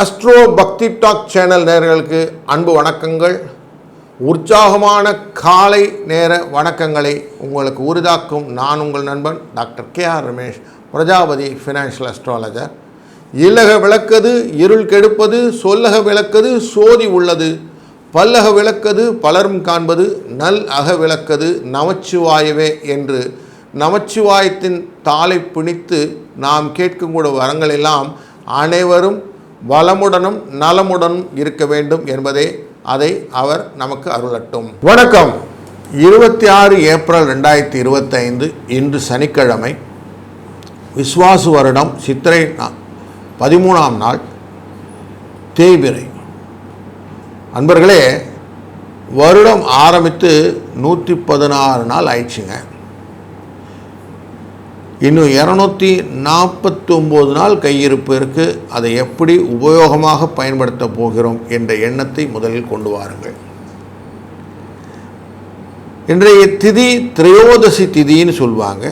Astro பக்தி talk channel நேயர்களுக்கு அன்பு வணக்கங்கள். உற்சாகமான காலை நேர வணக்கங்களை உங்களுக்கு உரிதாக்கும் நான் உங்கள் நண்பன் doctor KR Ramesh, Prajapati financial astrologer. இல்லக விளக்கது இருள் கெடுப்பது, சொல்லக விளக்கது சோதி உள்ளது, பல்லக விளக்கது பலரும் காண்பது, நல் அக விளக்கது நமச்சிவாயவே என்று நமச்சிவாயத்தின் தாளை பிணித்து நாம் கேட்கும் கூட வரங்கள் எல்லாம் அனைவரும் வளமுடனும் நலமுடனும் இருக்க வேண்டும் என்பதே அதை அவர் நமக்கு அருளட்டும். வணக்கம். 26 ஏப்ரல் 2025 இன்று சனிக்கிழமை, விஸ்வாசு வருடம் சித்திரை 13ஆம் நாள், தேய்பிறை. அன்பர்களே, வருடம் ஆரம்பித்து 116 நாள் ஆயிடுச்சுங்க. இன்னும் 249 நாள் கையிருப்பு இருக்குது. அதை எப்படி உபயோகமாக பயன்படுத்த போகிறோம் என்ற எண்ணத்தை முதலில் கொண்டு வாருங்கள். இன்றைய திதி திரையோதசி திதின்னு சொல்லுவாங்க.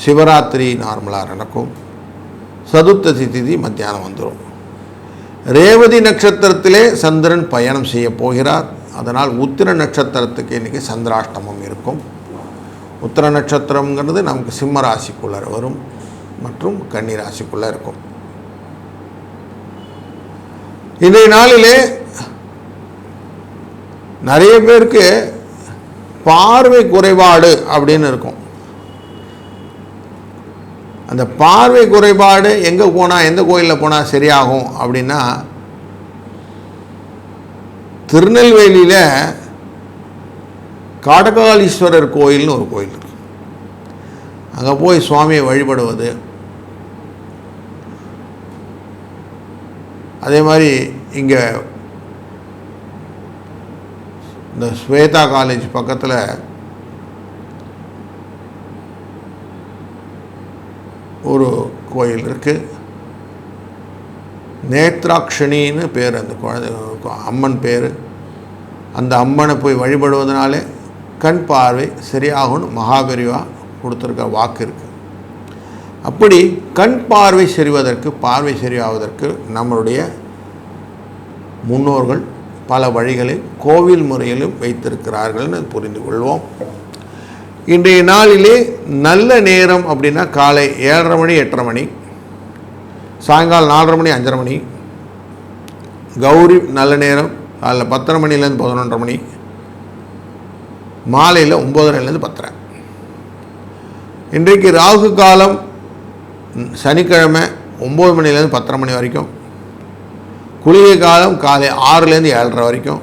சிவராத்திரி நார்மலாக நடக்கும். சதுர்த்தசி திதி மத்தியானம் வந்துடும். ரேவதி நட்சத்திரத்திலே சந்திரன் பயணம் செய்ய போகிறார். அதனால் உத்திர நட்சத்திரத்துக்கு இன்றைக்கி சந்திராஷ்டமம் இருக்கும். உத்திர நட்சத்திரங்கிறது நமக்கு சிம்ம ராசிக்குள்ளே வரும் மற்றும் கன்னி ராசிக்குள்ளே இருக்கும். இன்றைய நாளிலே நிறைய பேருக்கு பார்வை குறைபாடு அப்படின்னு இருக்கும். அந்த பார்வை குறைபாடு எங்கே போனால், எந்த கோயிலில் போனால் சரியாகும் அப்படின்னா, திருநெல்வேலியில் காடகாலீஸ்வரர் கோயில்னு ஒரு கோயில் இருக்கு. அங்கே போய் சுவாமியை வழிபடுவது, அதே மாதிரி இங்கே இந்த ஸ்வேதா காலேஜ் பக்கத்தில் ஒரு கோயில் இருக்குது. நேத்ராக்ஷணின்னு பேர் அந்த குழந்தை அம்மன் பேர். அந்த அம்மனை போய் வழிபடுவதனாலே கண் பார்வை சரியாகும்னு மகாபெரிவா கொடுத்துருக்க வாக்கு இருக்குது. அப்படி கண் பார்வை சரிவதற்கு, பார்வை சரியாவதற்கு நம்மளுடைய முன்னோர்கள் பல வழிகளை கோவில் முறையிலும் வைத்திருக்கிறார்கள்னு புரிந்து கொள்வோம். இன்றைய நாளிலே நல்ல நேரம் அப்படின்னா காலை 7:30 மணி 8:30 மணி, சாயங்காலம் 4:30 மணி 5:30 மணி. கௌரி நல்ல நேரம் காலைல 10:30 மணிலேருந்து 11:30 மணி, மாலையில் 9:30லேருந்து 10:30. இன்றைக்கு ராகு காலம் சனிக்கிழமை 9 மணிலேருந்து 10:30 மணி வரைக்கும். குளிகை காலம் காலை 6லேருந்து 7:30 வரைக்கும்.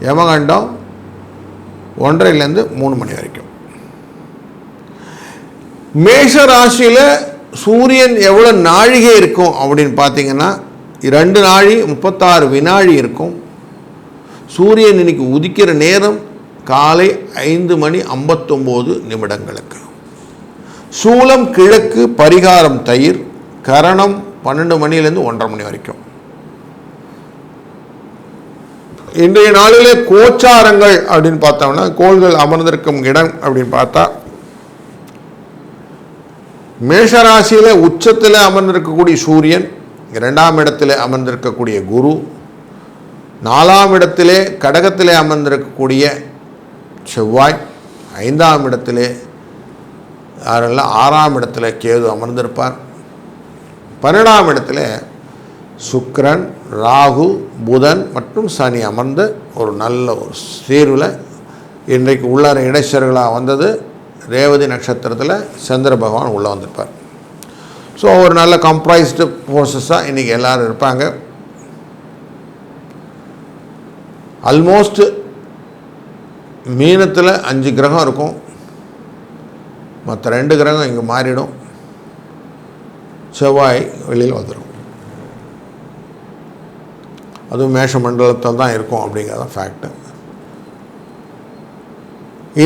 யமகண்டம் 1:30லேருந்து 3 மணி வரைக்கும். மேஷ ராசியில் சூரியன் எவ்வளோ நாழிகை இருக்கும் அப்படின்னு பார்த்தீங்கன்னா 2 நாழி 36 வினாழி இருக்கும். சூரியன் இன்னைக்கு உதிக்கிற நேரம் காலை 5 மணி 59 நிமிடங்களுக்கு. சூலம் கிழக்கு, பரிகாரம் தயிர், கரணம் 12 மணிலேருந்து 1:30 மணி வரைக்கும். இன்றைய நாளிலே கோச்சாரங்கள் அப்படின்னு பார்த்தோம்னா, கோள்கள் அமர்ந்திருக்கும் இடம் அப்படின்னு பார்த்தா, மேஷராசியில் உச்சத்தில் அமர்ந்திருக்கக்கூடிய சூரியன், 2ஆம் இடத்தில் அமர்ந்திருக்கக்கூடிய குரு, 4ஆம் இடத்திலே கடகத்திலே அமர்ந்திருக்கக்கூடிய செவ்வாய், 5ஆம் இடத்திலே யாரெல்லாம் 6ஆம் இடத்துல கேது அமர்ந்திருப்பார், 12ஆம் இடத்துல சுக்கிரன், ராகு, புதன் மற்றும் சனி அமர்ந்த ஒரு நல்ல ஒரு சீர்வில் இன்றைக்கு உள்ளார இடைச்சர்களாக வந்தது. ரேவதி நட்சத்திரத்தில் சந்திர பகவான் உள்ளே வந்திருப்பார். ஸோ ஒரு நல்ல கம்ப்ரைஸ்டு ஃபோர்ஸஸாக இன்றைக்கி எல்லோரும் இருப்பாங்க. ஆல்மோஸ்ட் மீனத்தில் 5 கிரகம் இருக்கும். மற்ற 2 கிரகம் இங்கே மாறிடும். செவ்வாய் வெளியில் வந்துடும். அதுவும் மேஷ மண்டலத்தில் தான் இருக்கும் அப்படிங்கிறதான் ஃபேக்ட்டு.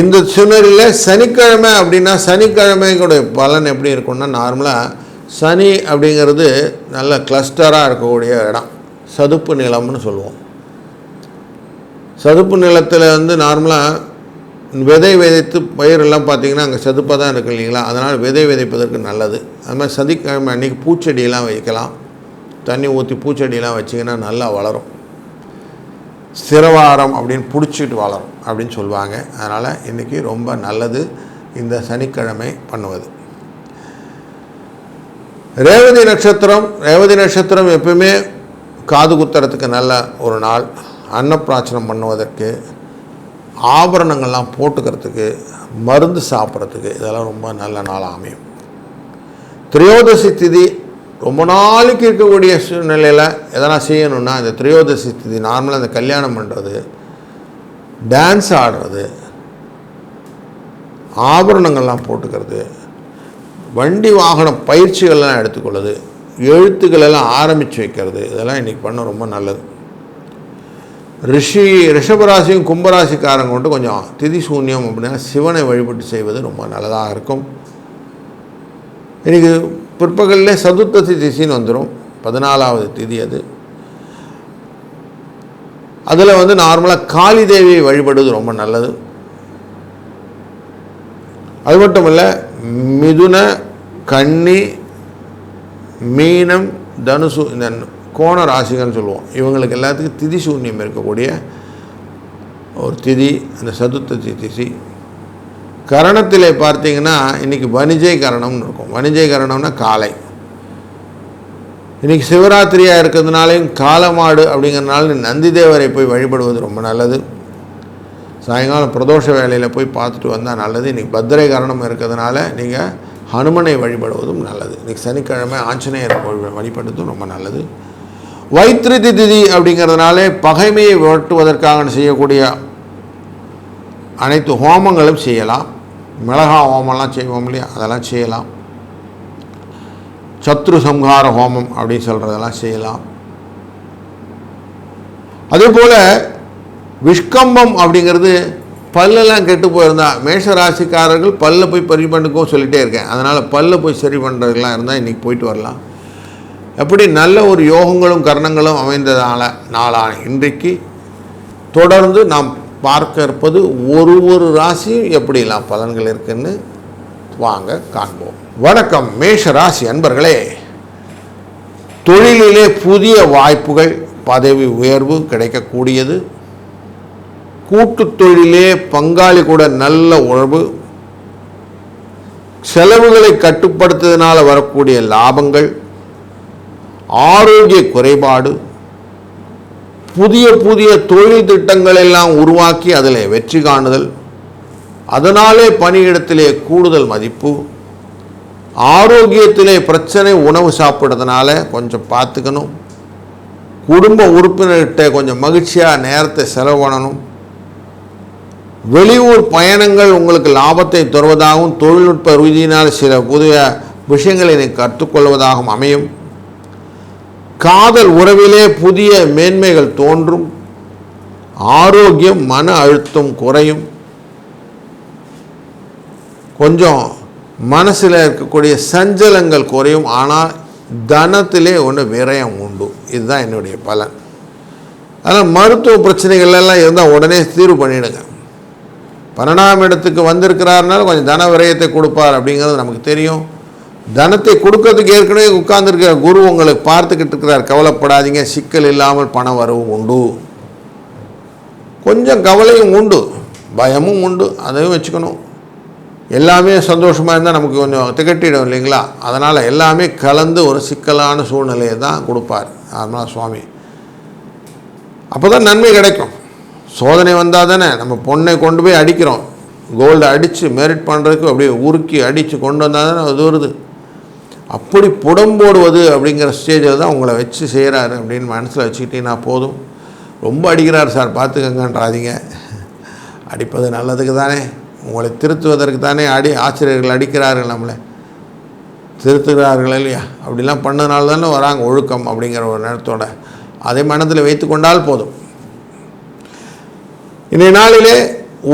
இந்த சூழ்நிலையில் சனிக்கிழமை அப்படின்னா, சனிக்கிழமைக்குடைய பலன் எப்படி இருக்கும்னா, நார்மலாக சனி அப்படிங்கிறது நல்ல கிளஸ்டராக இருக்கக்கூடிய இடம், சதுப்பு நிலம்னு சொல்லுவோம். சதுப்பு நிலத்தில் நார்மலாக விதை விதைத்து பயிரெல்லாம் பார்த்திங்கன்னா அங்கே சதுப்பாக தான் இருக்குது இல்லைங்களா. அதனால் விதை விதைப்பதற்கு நல்லது. அது மாதிரி சனிக்கிழமை அன்றைக்கி பூச்செடியெல்லாம் வைக்கலாம். தண்ணி ஊற்றி பூச்செடியெலாம் வச்சிங்கன்னா நல்லா வளரும். ஸ்திரவாரம் அப்படின்னு பிடிச்சிட்டு வளரும் அப்படின்னு சொல்லுவாங்க. அதனால் இன்றைக்கி ரொம்ப நல்லது இந்த சனிக்கிழமை பண்ணுவது. ரேவதி நட்சத்திரம் எப்பவுமே காது குத்துறதுக்கு நல்ல ஒரு நாள். அன்னப்பிராச்சனம் பண்ணுவதற்கு, ஆபரணங்கள்லாம் போட்டுக்கிறதுக்கு, மருந்து சாப்பிட்றதுக்கு இதெல்லாம் ரொம்ப நல்ல நாளாக அமையும். திரையோதசி திதி ரொம்ப நாளைக்கு இருக்கக்கூடிய சூழ்நிலையில் எதனா செய்யணுன்னா இந்த திரையோதசி திதி நார்மலாக இந்த கல்யாணம் பண்ணுறது, டான்ஸ் ஆடுறது, ஆபரணங்கள்லாம் போட்டுக்கிறது, வண்டி வாகன பயிற்சிகள்லாம் எடுத்துக்கொள்ளுது, எழுத்துக்களெல்லாம் ஆரம்பித்து வைக்கிறது, இதெல்லாம் இன்றைக்கி பண்ண ரொம்ப நல்லது. ரிஷபராசியும் கும்பராசிக்காரங்க மட்டும் கொஞ்சம் திதி சூன்யம் அப்படின்னா சிவனை வழிபட்டு செய்வது ரொம்ப நல்லதாக இருக்கும். இன்றைக்கி பிற்பகலில் சதுர்த்தசி திசின்னு வந்துடும், 14வது திதி அது. அதில் நார்மலாக காளி தேவியை வழிபடுவது ரொம்ப நல்லது. அது மட்டும் இல்லை, மிதுன, கன்னி, மீனம், தனுசு இந்த கோண ராசிகள்னு சொல்லுவோம். இவங்களுக்கு எல்லாத்துக்கும் திதி சூன்யம் இருக்கக்கூடிய ஒரு திதி அந்த சதுர்த்தசி திதி. கரணத்தில் பார்த்தீங்கன்னா இன்றைக்கி வணிஜை கரணம்னு இருக்கும். வணிஜை கரணம்னா காலை. இன்றைக்கி சிவராத்திரியாக இருக்கிறதுனாலையும் காலமாடு அப்படிங்கிறதுனால நந்தி தேவரை போய் வழிபடுவது ரொம்ப நல்லது. சாயங்காலம் பிரதோஷ வேலையில் போய் பார்த்துட்டு வந்தால் நல்லது. இன்றைக்கி பத்திரை கரணம் இருக்கிறதுனால நீங்கள் ஹனுமனை வழிபடுவதும் நல்லது. இன்றைக்கி சனிக்கிழமை ஆஞ்சநேயரை வழிபடுவதும் ரொம்ப நல்லது. வைத்திருதி திதி அப்படிங்கிறதுனாலே பகைமையை விரட்டுவதற்காக செய்யக்கூடிய அனைத்து ஹோமங்களும் செய்யலாம். மிளகா ஹோமம்லாம் செய்வோம் இல்லையா, அதெல்லாம் செய்யலாம். சத்ரு சம்ஹார ஹோமம் அப்படின்னு சொல்கிறதெல்லாம் செய்யலாம். அதே போல் விஷ்கம்பம் அப்படிங்கிறது பல்லெல்லாம் கெட்டு போயிருந்தா மேஷ ராசிக்காரர்கள் பல்ல போய் சரி பண்ணுக்கும் சொல்லிகிட்டே இருக்கேன். அதனால் பல்ல போய் சரி பண்ணுறதுலாம் இருந்தால் இன்றைக்கி போயிட்டு வரலாம். எப்படி நல்ல ஒரு யோகங்களும் கரணங்களும் அமைந்ததான நாளான இன்றைக்கு தொடர்ந்து நாம் பார்க்க இருப்பது ஒரு ராசியும் எப்படிலாம் பலன்கள் இருக்குன்னு வாங்க காண்போம். வணக்கம் மேஷ ராசி அன்பர்களே. தொழிலிலே புதிய வாய்ப்புகள், பதவி உயர்வு கிடைக்கக்கூடியது. கூட்டு தொழிலே பங்காளி கூட நல்ல உறவு, செலவுகளை கட்டுப்படுத்துவதனால வரக்கூடிய லாபங்கள், ஆரோக்கிய குறைபாடு, புதிய தொழில் திட்டங்கள் எல்லாம் உருவாக்கி அதில் வெற்றி காணுதல், அதனாலே பணியிடத்திலே கூடுதல் மதிப்பு, ஆரோக்கியத்திலே பிரச்சனை, உணவு சாப்பிட்றதுனால கொஞ்சம் பார்த்துக்கணும். குடும்ப உறுப்பினர்கிட்ட கொஞ்சம் மகிழ்ச்சியாக நேரத்தை செலவு பண்ணணும். வெளியூர் பயணங்கள் உங்களுக்கு லாபத்தை தருவதாகவும் தொழில்நுட்ப ரீதியினால் சில புதிய விஷயங்களை கற்றுக்கொள்வதாகவும் அமையும். காதல் உறவிலே புதிய மேன்மைகள் தோன்றும். ஆரோக்கியம், மன அழுத்தம் குறையும். கொஞ்சம் மனசில் இருக்கக்கூடிய சஞ்சலங்கள் குறையும். ஆனால் தனத்திலே ஒன்று விரயம் உண்டு. இதுதான் என்னுடைய பலன். அதனால் மருத்துவ பிரச்சனைகள் எல்லாம் இருந்தால் உடனே தீர்வு பண்ணிவிடுங்க. 12ஆம் இடத்துக்கு வந்திருக்கிறாருனால கொஞ்சம் தன விரயத்தை கொடுப்பார் அப்படிங்கிறது நமக்கு தெரியும். தனத்தை கொடுக்கறதுக்கு ஏற்கனவே உட்கார்ந்துருக்கிற குரு உங்களுக்கு பார்த்துக்கிட்டு இருக்கிறார். கவலைப்படாதீங்க, சிக்கல் இல்லாமல் பண வரவும் உண்டு. கொஞ்சம் கவலையும் உண்டு, பயமும் உண்டு, அதையும் வச்சுக்கணும். எல்லாமே சந்தோஷமாக இருந்தால் நமக்கு கொஞ்சம் திகட்டிடும் இல்லைங்களா? அதனால் எல்லாமே கலந்து ஒரு சிக்கலான சூழ்நிலையை தான் கொடுப்பார் ஆத்மா சுவாமி. அப்போ தான் நன்மை கிடைக்கும். சோதனை வந்தால் தானே நம்ம பொண்ணை கொண்டு போய் அடிக்கிறோம். கோல்டு அடித்து மெரிட் பண்ணுறதுக்கு அப்படியே உருக்கி அடித்து கொண்டு வந்தால் தானே அது வருது. அப்படி புடம்போடுவது அப்படிங்கிற ஸ்டேஜில் தான் உங்களை வச்சு செய்கிறாரு அப்படின்னு மனசில் வச்சுக்கிட்டீங்கன்னா போதும். ரொம்ப அடிக்கிறார் சார் பார்த்துக்கங்கன்றாதீங்க. அடிப்பது நல்லதுக்கு தானே, உங்களை திருத்துவதற்கு தானே ஆசிரியர்கள் அடிக்கிறார்கள், நம்மளை திருத்துகிறார்கள் இல்லையா? அப்படிலாம் பண்ணதுனால தானே வராங்க ஒழுக்கம் அப்படிங்கிற ஒரு நேரத்தோட. அதை மனதில் வைத்து கொண்டால் போதும். இன்றைய நாளிலே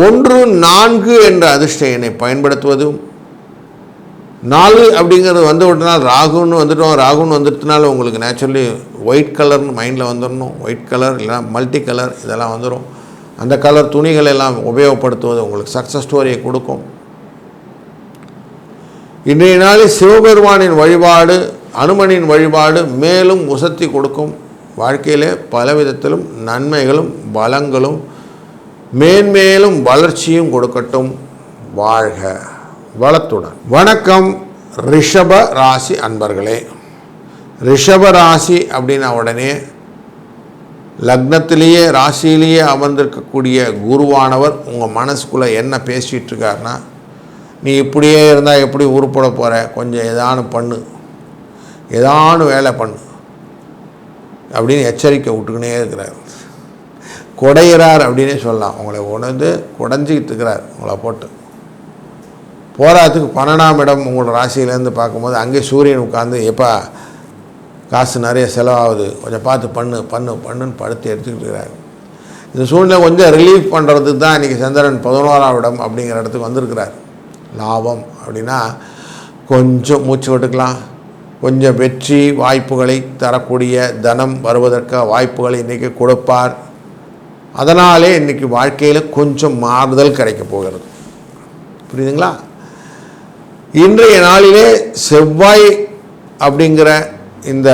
1-4 என்ற அதிர்ஷ்ட எண்ணை பயன்படுத்துவதும், 4 அப்படிங்கிறது வந்து விட்டனால் ராகுன்னு வந்துட்டோம். ராகுன்னு வந்துட்டனால உங்களுக்கு நேச்சுரலி ஒயிட் கலர்னு மைண்டில் வந்துடணும். ஒயிட் கலர் இல்லைனா மல்டி கலர் இதெல்லாம் வந்துடும். அந்த கலர் துணிகள் எல்லாம் உபயோகப்படுத்துவது உங்களுக்கு சக்ஸஸ் ஸ்டோரியை கொடுக்கும். இன்றைய நாளில் சிவபெருமானின் வழிபாடு அனுமனின் வழிபாடு மேலும் உசத்தி கொடுக்கும். வாழ்க்கையிலே பல விதத்திலும் நன்மைகளும் பலங்களும் மேன்மேலும் வளர்ச்சியும் கொடுக்கட்டும். வாழ்க வளத்துடன். வணக்கம் ரிஷப ராசி அன்பர்களே. ரிஷப ராசி அப்படின்னா உடனே லக்னத்திலேயே ராசியிலேயே அமர்ந்திருக்கக்கூடிய குருவானவர் உங்கள் மனசுக்குள்ளே என்ன பேசிகிட்டு இருக்காருன்னா, நீ இப்படியே இருந்தால் எப்படி உருப்பட போகிற, கொஞ்சம் ஏதானு பண்ணு, ஏதானு வேலை பண்ணு அப்படின்னு எச்சரிக்கை விட்டுக்கினே இருக்கிறார். குடையிறார் அப்படின்னே சொல்லலாம். உங்களை உணர்ந்து குடைஞ்சிக்கிட்டு இருக்கிறார். உங்களை போட்டு போராத்துக்கு 12ஆம் இடம் உங்களோட ராசியிலேருந்து பார்க்கும்போது அங்கே சூரியன் உட்காந்து எப்பா காசு நிறைய செலவாகுது, கொஞ்சம் பார்த்து பண்ணுன்னு படுத்து எடுத்துக்கிட்டு இருக்கிறார். இந்த சூழ்நிலை கொஞ்சம் ரிலீஃப் பண்ணுறதுக்கு தான் இன்றைக்கி சந்திரன் 11ஆம் இடம் அப்படிங்கிற இடத்துக்கு வந்திருக்கிறார். லாபம் அப்படின்னா கொஞ்சம் மூச்சு விட்டுக்கலாம், கொஞ்சம் வெற்றி வாய்ப்புகளை தரக்கூடிய தனம் வருவதற்கு வாய்ப்புகளை இன்றைக்கி கொடுப்பார். அதனாலே இன்றைக்கி வாழ்க்கையில் கொஞ்சம் மாறுதல் கிடைக்க போகிறது. புரியுதுங்களா? இன்றைய நாளிலே செவ்வாய் அப்படிங்கிற இந்த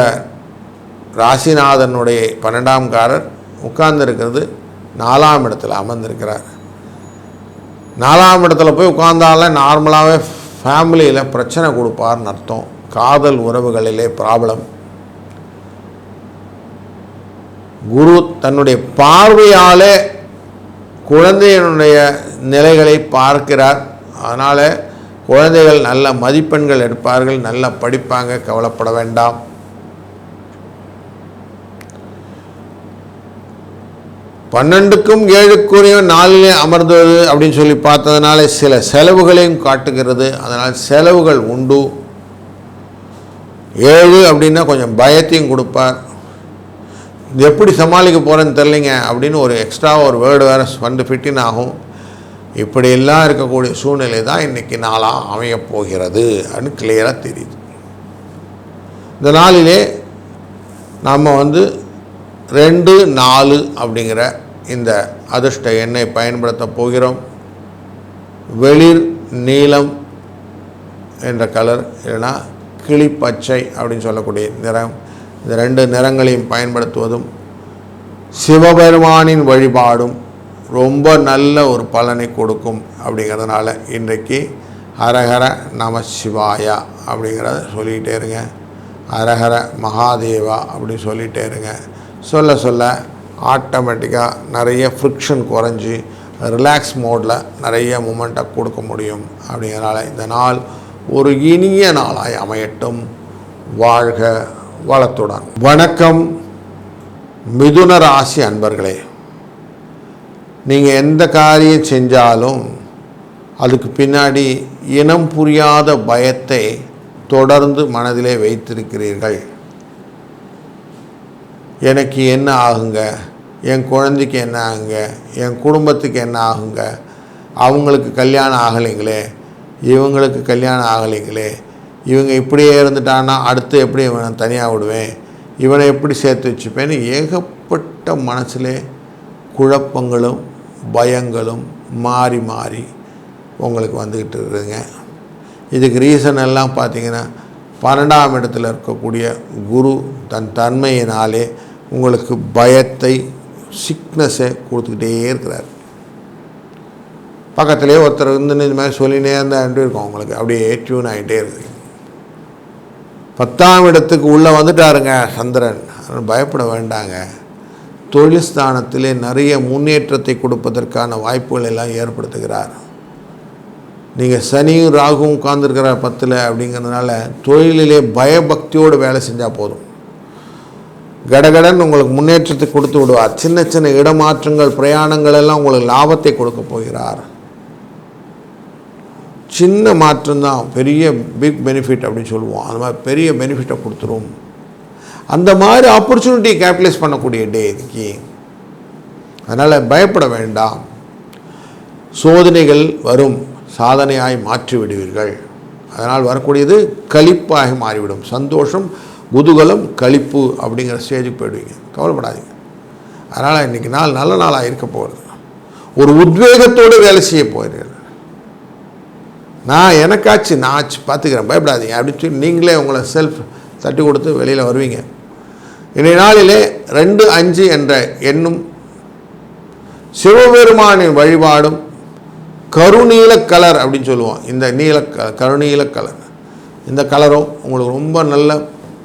ராசிநாதனுடைய 12ஆம் காரர் உட்கார்ந்துருக்கிறது 4ஆம் இடத்துல அமர்ந்திருக்கிறார். 4ஆம் இடத்துல போய் உட்கார்ந்தாலும் நார்மலாகவே ஃபேமிலியில் பிரச்சனை கொடுப்பார்னு அர்த்தம். காதல் உறவுகளிலே ப்ராப்ளம். குரு தன்னுடைய பார்வையாலே குழந்தையினுடைய நிலைகளை பார்க்கிறார். அதனால் குழந்தைகள் நல்ல மதிப்பெண்கள் எடுப்பார்கள், நல்லா படிப்பாங்க, கவலைப்பட வேண்டாம். பன்னெண்டுக்கும் 7க்குரிய நாளிலே அமர்ந்தது அப்படின்னு சொல்லி பார்த்ததுனால சில செலவுகளையும் காட்டுகிறது. அதனால் செலவுகள் உண்டு. 7 அப்படின்னா கொஞ்சம் பயத்தையும் கொடுப்பார். இது எப்படி சமாளிக்க போகிறேன்னு தெரிலிங்க அப்படின்னு ஒரு எக்ஸ்ட்ரா ஒரு வேர்டு வேறு வந்து ஃபிட்டின் ஆகும். இப்படியெல்லாம் இருக்கக்கூடிய சூழ்நிலை தான் இன்றைக்கி நாளாக அமையப் போகிறது அப்படின்னு கிளியராக தெரியுது. இந்த நாளிலே நாம் 2, 4 அப்படிங்கிற இந்த அதிர்ஷ்ட எண்ணை பயன்படுத்த போகிறோம். வெளிர் நீலம் என்ற கலர், இல்லைனா கிளிப்பச்சை அப்படின்னு சொல்லக்கூடிய நிறம், இந்த 2 நிறங்களையும் பயன்படுத்துவதும் சிவபெருமானின் வழிபாடும் ரொம்ப நல்ல ஒரு பலனை கொடுக்கும். அப்படிங்கிறதுனால இன்றைக்கு ஹரஹர நம சிவாயா அப்படிங்கிறத சொல்லிகிட்டே இருங்க. ஹரஹர மகாதேவா அப்படின்னு சொல்லிகிட்டே இருங்க. சொல்ல சொல்ல ஆட்டோமேட்டிக்காக நிறைய ஃப்ரிக்ஷன் குறைஞ்சி ரிலாக்ஸ் மோடில் நிறைய மூமெண்ட்டாக கொடுக்க முடியும். அப்படிங்கிறனால இந்த நாள் ஒரு இனிய நாளாய் அமையட்டும். வாழ்க வளத்துடன். வணக்கம் மிதுன ராசி அன்பர்களே. நீங்கள் எந்த காரியம் செஞ்சாலும் அதுக்கு பின்னாடி இனம் புரியாத பயத்தை தொடர்ந்து மனதிலே வைத்திருக்கிறீர்கள். எனக்கு என்ன ஆகுங்க, என் குழந்தைக்கு என்ன ஆகுங்க, என் குடும்பத்துக்கு என்ன ஆகுங்க, அவங்களுக்கு கல்யாணம் ஆகலைங்களே, இவங்களுக்கு கல்யாணம் ஆகலைங்களே, இவங்க இப்படியே இருந்துட்டான்னா அடுத்து எப்படி இவனை தனியாக விடுவேன், இவனை எப்படி சேர்த்து வச்சுப்பேன்னு ஏகப்பட்ட மனசிலே குழப்பங்களும் பயங்களும் மாறி மாறி உங்களுக்கு வந்துக்கிட்டு இருக்குதுங்க. இதுக்கு ரீசன் எல்லாம் பார்த்திங்கன்னா 12ஆம் இடத்துல இருக்கக்கூடிய குரு தன் தன்மையினாலே உங்களுக்கு பயத்தை சிக்னஸை கொடுத்துக்கிட்டே இருக்கிறார். பக்கத்துலேயே ஒருத்தர் இந்த மாதிரி சொல்லினே இருந்தால் இருக்கும். உங்களுக்கு அப்படியே டியூன் ஆகிட்டே இருக்குது. 10ஆம் இடத்துக்கு உள்ளே வந்துட்டாருங்க சந்திரன். பயப்பட வேண்டாங்க. தொழில் ஸ்தானத்திலே நிறைய முன்னேற்றத்தை கொடுப்பதற்கான வாய்ப்புகள் எல்லாம் ஏற்படுத்துகிறார். நீங்கள் சனியும் ராகுவும் உட்கார்ந்துருக்கிறார் 10ல் அப்படிங்கிறதுனால தொழிலிலே பயபக்தியோடு வேலை செஞ்சால் போதும். கடகடன் உங்களுக்கு முன்னேற்றத்தை கொடுத்து விடுவார். சின்ன சின்ன இடமாற்றங்கள் பிரயாணங்கள் எல்லாம் உங்களுக்கு லாபத்தை கொடுக்க போகிறார். சின்ன மாற்றம்தான் பெரிய பிக் பெனிஃபிட் அப்படின்னு சொல்லுவோம். அந்த மாதிரி பெரிய பெனிஃபிட்டை கொடுத்துரும். அந்த மாதிரி ஆப்பர்ச்சுனிட்டியை கேபிட்டலைஸ் பண்ணக்கூடிய டே இன்னைக்கு. அதனால் பயப்பட வேண்டாம். சோதனைகள் வரும், சாதனையாய் மாற்றி விடுவீர்கள். அதனால் வரக்கூடியது களிப்பாக மாறிவிடும். சந்தோஷம், குதூகலம், களிப்பு அப்படிங்கிற ஸ்டேஜுக்கு போயிடுவீங்க. கவலைப்படாதீங்க. அதனால் இன்றைக்கி நாள் நல்ல நாளாக இருக்க போகிறது. ஒரு உத்வேகத்தோடு வேலை செய்ய போகிறீர்கள். நான் எனக்காச்சு நான் பார்த்துக்கிறேன், பயப்படாதீங்க அப்படின்னு சொல்லி நீங்களே உங்களை செல்ஃப் தட்டி கொடுத்து வெளியில் வருவீங்க. இன்றைய நாளிலே 2-5 என்ற எண்ணும் சிவபெருமானின் வழிபாடும் கருநீல கலர் அப்படின்னு சொல்லுவோம். இந்த கருநீல கலர், இந்த கலரும் உங்களுக்கு ரொம்ப நல்ல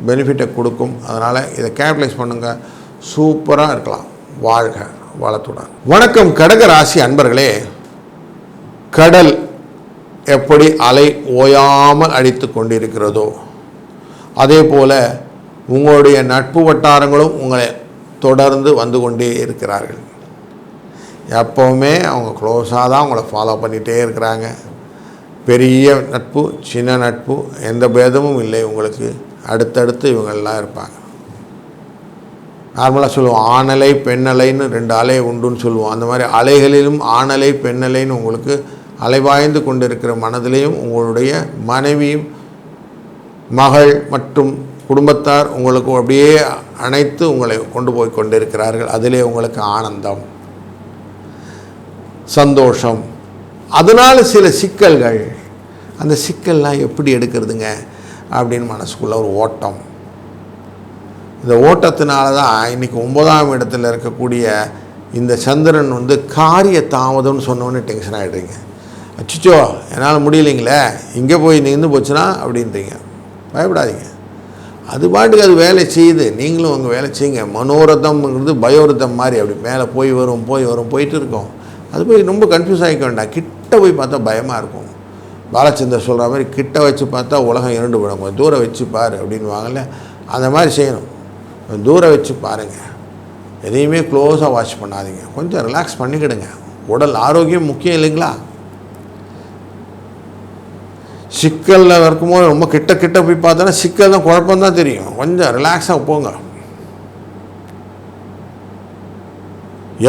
பெனிஃபிட்டை கொடுக்கும். அதனால் இதை கேபிட்டலைஸ் பண்ணுங்கள், சூப்பராக இருக்கலாம். வாழ்க வளத்துடன். வணக்கம் கடக ராசி அன்பர்களே. கடல் எப்படி அலை ஓயாமல் அடித்து கொண்டிருக்கிறதோ அதே போல் உங்களுடைய நட்பு வட்டாரங்களும் உங்களை தொடர்ந்து வந்து கொண்டே இருக்கிறார்கள். எப்போவுமே அவங்க க்ளோஸாக தான் உங்களை ஃபாலோ பண்ணிகிட்டே இருக்கிறாங்க. பெரிய நட்பு சின்ன நட்பு எந்த பேதமும் இல்லை உங்களுக்கு. அடுத்தடுத்து இவங்கள்லாம் இருப்பாங்க. நார்மலாக சொல்லுவோம் ஆணலை பெண்ணலைன்னு 2 அலை உண்டுன்னு சொல்லுவோம். அந்த மாதிரி அலைகளிலும் ஆணலை பெண்ணலைன்னு உங்களுக்கு அலைவாய்ந்து கொண்டிருக்கிற மனதிலையும் உங்களுடைய மனைவியும் மகள் மற்றும் குடும்பத்தார் உங்களுக்கு அப்படியே அணைத்து உங்களை கொண்டு போய் கொண்டிருக்கிறார்கள். அதிலே உங்களுக்கு ஆனந்தம், சந்தோஷம். அதனால் சில சிக்கல்கள், அந்த சிக்கல்லாம் எப்படி எடுக்கிறதுங்க அப்படின்னு மனசுக்குள்ள ஒரு ஓட்டம். இந்த ஓட்டத்தினால தான் இன்றைக்கி 9ஆம் இடத்துல இருக்கக்கூடிய இந்த சந்திரன் காரிய தாமதம்னு சொன்னோன்னே டென்ஷன் ஆகிடுறீங்க. அச்சிச்சோ என்னால் முடியலைங்களே, இங்கே போய் நின்று போச்சுன்னா அப்படின்றீங்க. பயப்படாதீங்க, அது பாட்டுக்கு அது வேலை செய்யுது. நீங்களும் உங்கள் வேலை செய்யுங்க. மனோரதம்ங்கிறது பயோரதம் மாதிரி அப்படி மேலே போய் வரும் போயிட்டு இருக்கோம். அது போய் ரொம்ப கன்ஃபியூஸ் ஆகிக்க வேண்டாம். கிட்ட போய் பார்த்தா பயமாக இருக்கும். பாலச்சந்தர் சொல்கிற மாதிரி கிட்ட வச்சு பார்த்தா உலகம் இரண்டு விடும், கொஞ்சம் தூரம் வச்சு பாரு அப்படின்னு வாங்கல. அந்த மாதிரி செய்யணும். தூரம் வச்சு பாருங்கள். எதையுமே க்ளோஸாக வாட்ச் பண்ணாதீங்க. கொஞ்சம் ரிலாக்ஸ் பண்ணிக்கிடுங்க. உடல் ஆரோக்கியம் முக்கியம் இல்லைங்களா? சிக்கலில் இருக்கும்போது ரொம்ப கிட்ட போய் பார்த்தோன்னா சிக்கல் தான், குழப்பம்தான் தெரியும். கொஞ்சம் ரிலாக்ஸாக போங்க.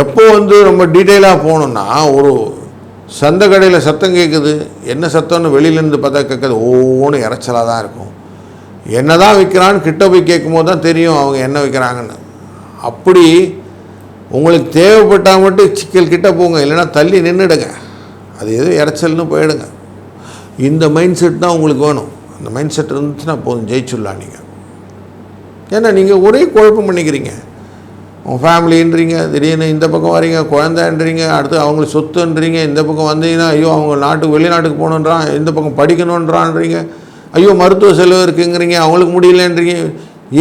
எப்போ ரொம்ப டீட்டெயிலாக போகணுன்னா, ஒரு சந்தை கடையில் சத்தம் கேட்குது, என்ன சத்தம்னு வெளியிலேருந்து பார்த்தா கேட்குது, ஒவ்வொன்றும் இறைச்சலாக தான் இருக்கும். என்ன தான் விற்கிறான்னு கிட்ட போய் கேட்கும்போது தான் தெரியும் அவங்க என்ன விற்கிறாங்கன்னு. அப்படி உங்களுக்கு தேவைப்பட்டால் மட்டும் சிக்கல் கிட்ட போங்க, இல்லைன்னா தள்ளி நின்றுடுங்க. அது எதுவும் இறைச்சல்னு போயிடுங்க. இந்த மைண்ட் செட் தான் உங்களுக்கு வேணும். அந்த மைண்ட் செட் இருந்துச்சுன்னா போதும், ஜெயிச்சுடலாம் நீங்கள். ஏன்னா நீங்கள் ஒரே குழப்பம் பண்ணிக்கிறீங்க. உங்கள் ஃபேமிலின்றீங்க, திடீர்னு இந்த பக்கம் வரீங்க, குழந்தைன்றீங்க, அடுத்து அவங்களுக்கு சொத்துன்றீங்க. இந்த பக்கம் வந்தீங்கன்னா ஐயோ அவங்க வெளிநாட்டுக்கு போகணுன்றான், இந்த பக்கம் படிக்கணுன்றான்றீங்க, ஐயோ மருத்துவ செலவு இருக்குங்கிறீங்க, அவங்களுக்கு முடியலன்றீங்க.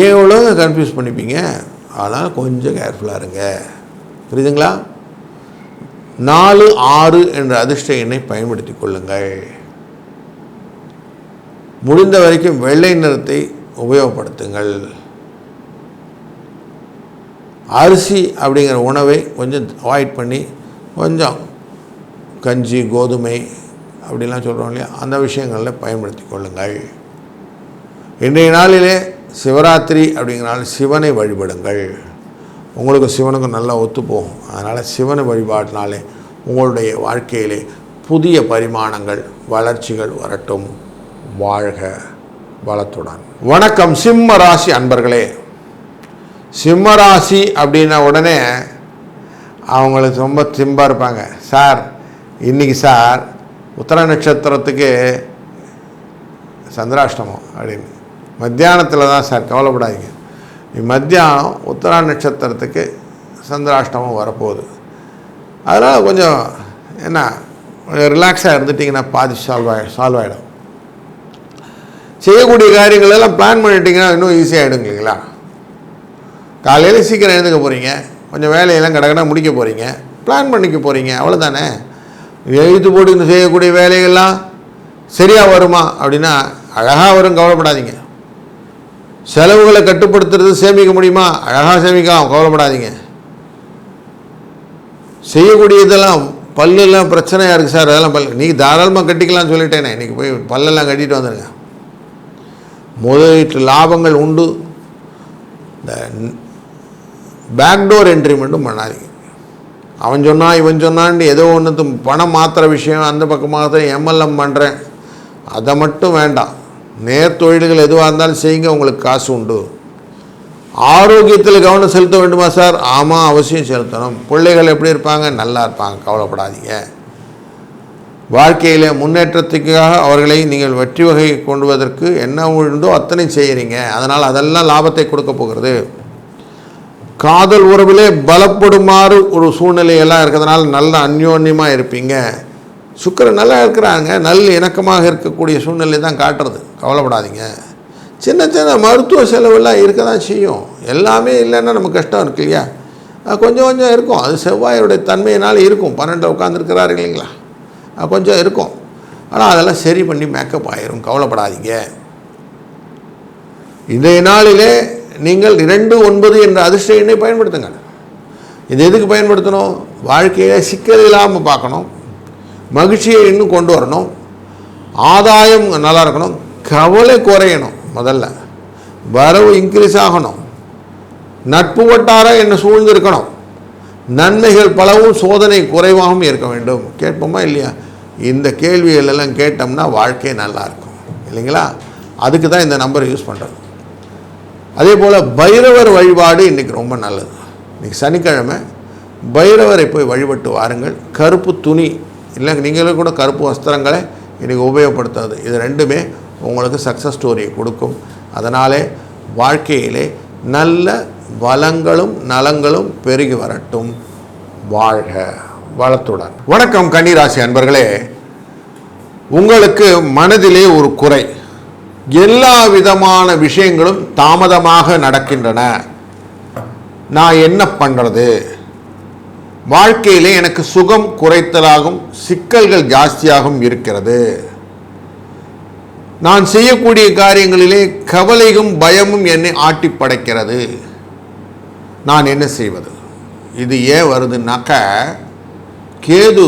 எவ்வளோ கன்ஃபியூஸ் பண்ணிப்பீங்க. ஆனால் கொஞ்சம் கேர்ஃபுல்லாக இருங்க, புரியுதுங்களா? 4-6 என்ற அதிர்ஷ்ட எண்ணை பயன்படுத்தி கொள்ளுங்கள். முடிந்த வரைக்கும் வெள்ளை நிறத்தை உபயோகப்படுத்துங்கள். அரிசி அப்படிங்கிற உணவை கொஞ்சம் அவாய்ட் பண்ணி கொஞ்சம் கஞ்சி கோதுமை அப்படிலாம் சொல்கிறோம் இல்லையா, அந்த விஷயங்களில் பயன்படுத்தி கொள்ளுங்கள். இன்றைய நாளிலே சிவராத்திரி அப்படிங்கிற நாள் சிவனை வழிபடுங்கள். உங்களுக்கு சிவனுக்கு நல்லா ஒத்துப்போகும். அதனால் சிவனை வழிபாட்டினாலே உங்களுடைய வாழ்க்கையிலே புதிய பரிமாணங்கள் வளர்ச்சிகள் வரட்டும். வாழ்க வளத்துடன். வணக்கம் சிம்ம ராசி அன்பர்களே. சிம்ம ராசி அப்படின்னா உடனே அவங்களுக்கு ரொம்ப சிம்பாக இருப்பாங்க. சார் இன்றைக்கி சார் உத்தர நட்சத்திரத்துக்கு சந்திராஷ்டமம் அப்படின்னு. மத்தியானத்தில் தான் சார், கவலைப்படாதீங்க. மத்தியானம் உத்தரா நட்சத்திரத்துக்கு சந்திராஷ்டமம் வரப்போகுது. அதனால் கொஞ்சம் என்ன ரிலாக்ஸாக இருந்துட்டிங்கன்னா பாதி சால்வ் ஆகிடும். செய்யக்கூடிய காரியங்கள் எல்லாம் பிளான் பண்ணிட்டீங்கன்னா இன்னும் ஈஸியாகிடும் இல்லைங்களா? காலையில் சீக்கிரம் எழுந்துக்க போகிறீங்க, கொஞ்சம் வேலையெல்லாம் கடகடா முடிக்க போகிறீங்க, பிளான் பண்ணிக்க போகிறீங்க, அவ்வளோதானே. எழுத்து போட்டு செய்யக்கூடிய வேலைகள்லாம் சரியாக வருமா அப்படின்னா அழகாக வரும், கவலைப்படாதீங்க. செலவுகளை கட்டுப்படுத்துறது சேமிக்க முடியுமா? அழகாக சேமிக்கலாம், கவலைப்படாதீங்க. செய்யக்கூடிய இதெல்லாம் பல்லெல்லாம் பிரச்சனையாக இருக்குது சார், அதெல்லாம் நீங்கள் தாராளமாக கட்டிக்கலாம்னு சொல்லிட்டேனே. இன்றைக்கி போய் பல்லெல்லாம் கட்டிட்டு வந்துடுங்க. முதலீட்டு லாபங்கள் உண்டு. இந்த பேக்டோர் என்ட்ரி மட்டும் பண்ணாதீங்க. அவன் சொன்னான் இவன் சொன்னான்னு ஏதோ ஒன்று பணம் மாத்திர விஷயம், அந்த பக்கமாக எம்எல்எம் பண்ணுறேன், அதை மட்டும் வேண்டாம். நேர் தொழில்கள் எதுவாக இருந்தாலும் செய்யுங்க, உங்களுக்கு காசு உண்டு. ஆரோக்கியத்தில் கவனம் செலுத்த வேண்டுமா சார்? ஆமாம், அவசியம் செலுத்தணும். பிள்ளைகள் எப்படி இருப்பாங்க? நல்லா இருப்பாங்க, கவலைப்படாதீங்க. வாழ்க்கையில் முன்னேற்றத்துக்காக அவர்களை நீங்கள் வெற்றி வகை கொண்டுவதற்கு என்ன உண்டோ அத்தனை செய்கிறீங்க. அதனால் அதெல்லாம் லாபத்தை கொடுக்க போகிறது. காதல் உறவிலே பலப்படுமாறு ஒரு சூழ்நிலையெல்லாம் இருக்கிறதுனால நல்ல அந்யோன்யமாக இருப்பீங்க. சுக்கிரன் நல்லா இருக்கிறாங்க, நல்ல இணக்கமாக இருக்கக்கூடிய சூழ்நிலை தான் காட்டுறது. கவலைப்படாதீங்க. சின்ன சின்ன மருத்துவ செலவெல்லாம் இருக்க தான் செய்யும். எல்லாமே இல்லைன்னா நமக்கு கஷ்டம் இருக்கு இல்லையா, கொஞ்சம் கொஞ்சம் இருக்கும். அது செவ்வாயோடைய தன்மையினால் இருக்கும். 12 உட்காந்துருக்கிறாரு இல்லைங்களா, கொஞ்சம் இருக்கும். ஆனால் அதெல்லாம் சரி பண்ணி மேக்கப் ஆயிரும். கவலைப்படாதீங்க. இன்றைய நாளிலே நீங்கள் 2-9 என்ற அதிர்ஷ்ட எண்ணை பயன்படுத்துங்க. இது எதுக்கு பயன்படுத்தணும்? வாழ்க்கையில் சிக்கல் இல்லாமல் பார்க்கணும், மகிழ்ச்சியை இன்னும் கொண்டு வரணும், ஆதாயம் நல்லா இருக்கணும், கவலை குறையணும், முதல்ல வரவு இன்க்ரீஸ் ஆகணும், நட்பு வட்டாரம் என்ன சூழ்ந்து இருக்கணும், நன்மைகள் பலவும் சோதனை குறைவாகவும் இருக்க வேண்டும். கேட்போமா இல்லையா? இந்த கேள்விகள் எல்லாம் கேட்டோம்னா வாழ்க்கை நல்லாயிருக்கும் இல்லைங்களா? அதுக்கு தான் இந்த நம்பரை யூஸ் பண்ணுறது. அதே போல் பைரவர் வழிபாடு இன்றைக்கி ரொம்ப நல்லது. இன்றைக்கி சனிக்கிழமை பைரவரை போய் வழிபட்டு வாருங்கள். கருப்பு துணி இல்லை, நீங்களும் கூட கருப்பு வஸ்திரங்களை இன்றைக்கி உபயோகப்படுத்தாது. இது ரெண்டுமே உங்களுக்கு சக்ஸஸ் ஸ்டோரியை கொடுக்கும். அதனாலே வாழ்க்கையிலே நல்ல வளங்களும் நலங்களும் பெருகி வரட்டும். வாழ்க வளத்துடன். வணக்கம் கன்னிராசி அன்பர்களே. உங்களுக்கு மனதிலே ஒரு குறை, எல்லா விதமான விஷயங்களும் தாமதமாக நடக்கின்றன, நான் என்ன பண்ணுறது, வாழ்க்கையிலே எனக்கு சுகம் குறைத்தலாகவும் சிக்கல்கள் ஜாஸ்தியாகவும் இருக்கிறது, நான் செய்யக்கூடிய காரியங்களிலே கவலையும் பயமும் என்னை ஆட்டி படைக்கிறது, நான் என்ன செய்வது? இது ஏன் வருதுன்னாக்க, கேது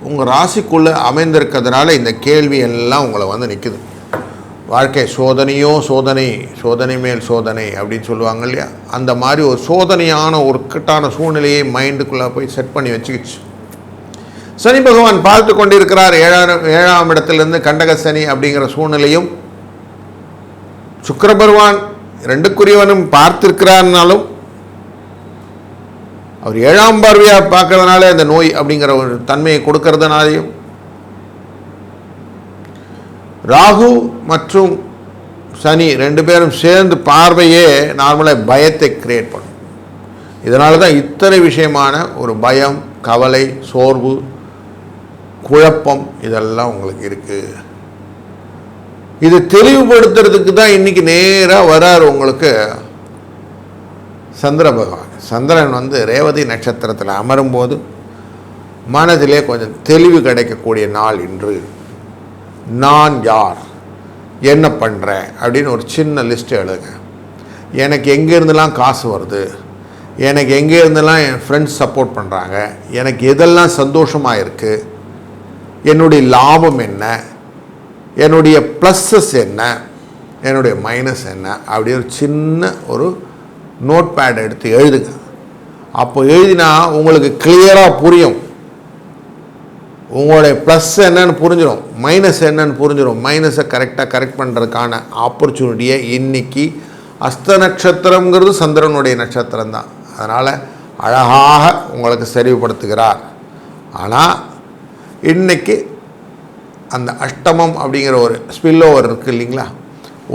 உங்கள் ராசிக்குள்ளே அமைந்திருக்கிறதுனால இந்த கேள்வி எல்லாம் உங்களை வந்து நிற்குது. வாழ்க்கை சோதனையோ சோதனை, சோதனை மேல் சோதனை அப்படின்னு சொல்லுவாங்க இல்லையா? அந்த மாதிரி ஒரு சோதனையான ஒரு இக்கட்டான சூழ்நிலையை மைண்டுக்குள்ளே போய் செட் பண்ணி வச்சுக்கிச்சு. சனி பகவான் பார்த்து கொண்டிருக்கிறார். 7ஆம் இடத்திலிருந்து கண்டக சனி அப்படிங்கிற சூழ்நிலையும், சுக்கிர பகவான் 2க்குரியவனும் பார்த்திருக்கிறார்னாலும் அவர் 7ஆம் பார்வையாக பார்க்கறதுனால அந்த நோய் அப்படிங்கிற ஒரு தன்மையை கொடுக்கறதுனாலையும், ராகு மற்றும் சனி 2 பேரும் சேர்ந்து பார்வையே நார்மலாக பயத்தை கிரியேட் பண்ணும். இதனால தான் இத்தனை விஷயமான ஒரு பயம், கவலை, சோர்வு, குழப்பம் இதெல்லாம் உங்களுக்கு இருக்குது. இது தெளிவுபடுத்துறதுக்கு தான் இன்றைக்கி நேராக வராரு உங்களுக்கு சந்திர பகவான். சந்திரன் வந்து ரேவதி நட்சத்திரத்தில் அமரும்போது மனதிலே கொஞ்சம் தெளிவு கிடைக்கக்கூடிய நாள் இன்று. நான் யார், என்ன பண்ணுறேன் அப்படின்னு ஒரு சின்ன லிஸ்ட் எழுதுங்க. எனக்கு எங்கேருந்துலாம் காசு வருது, எனக்கு எங்கேருந்துலாம் என் ஃப்ரெண்ட்ஸ் சப்போர்ட் பண்ணுறாங்க, எனக்கு எதெல்லாம் சந்தோஷமாக இருக்குது, என்னுடைய லாபம் என்ன, என்னுடைய ப்ளஸ்ஸஸ் என்ன, என்னுடைய மைனஸ் என்ன, அப்படி ஒரு சின்ன ஒரு நோட் பேட் எடுத்து எழுதுங்க. அப்போ எழுதினா உங்களுக்கு கிளியராக புரியும். உங்களுடைய ப்ளஸ் என்னன்னு புரிஞ்சிடும், மைனஸ் என்னன்னு புரிஞ்சிடும். மைனஸை கரெக்ட் பண்ணுறதுக்கான ஆப்பர்ச்சுனிட்டியை இன்றைக்கி அஸ்த நட்சத்திரங்கிறது சந்திரனுடைய நட்சத்திரம் தான். அதனால் அழகாக உங்களுக்கு சரிவுபடுத்துகிறார். ஆனால் இன்றைக்கி அந்த அஷ்டமம் அப்படிங்கிற ஒரு ஸ்பில் ஓவர் இருக்குது இல்லைங்களா,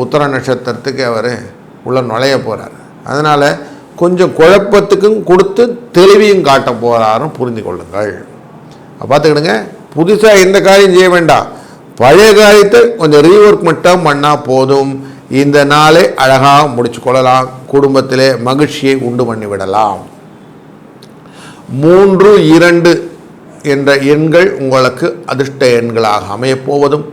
உத்தர நட்சத்திரத்துக்கு அவர் உள்ள நுழைய போகிறார். அதனால் கொஞ்சம் குழப்பத்துக்கும் கொடுத்து தெளிவையும் காட்ட போகிறாரும் புரிந்து கொள்ளுங்கள். பார்த்துக்கிடுங்க. புதுசாக எந்த காரியம் செய்ய வேண்டாம், பழைய காரியத்தை கொஞ்சம் ரீஒர்க் மட்டும் பண்ணால் போதும். இந்த நாளை அழகாக முடிச்சு கொள்ளலாம். குடும்பத்திலே மகிழ்ச்சியை உண்டு பண்ணிவிடலாம். 3, 2 என்ற எண்கள் உங்களுக்கு அதிர்ஷ்ட எண்களாக அமையப்போவதும்,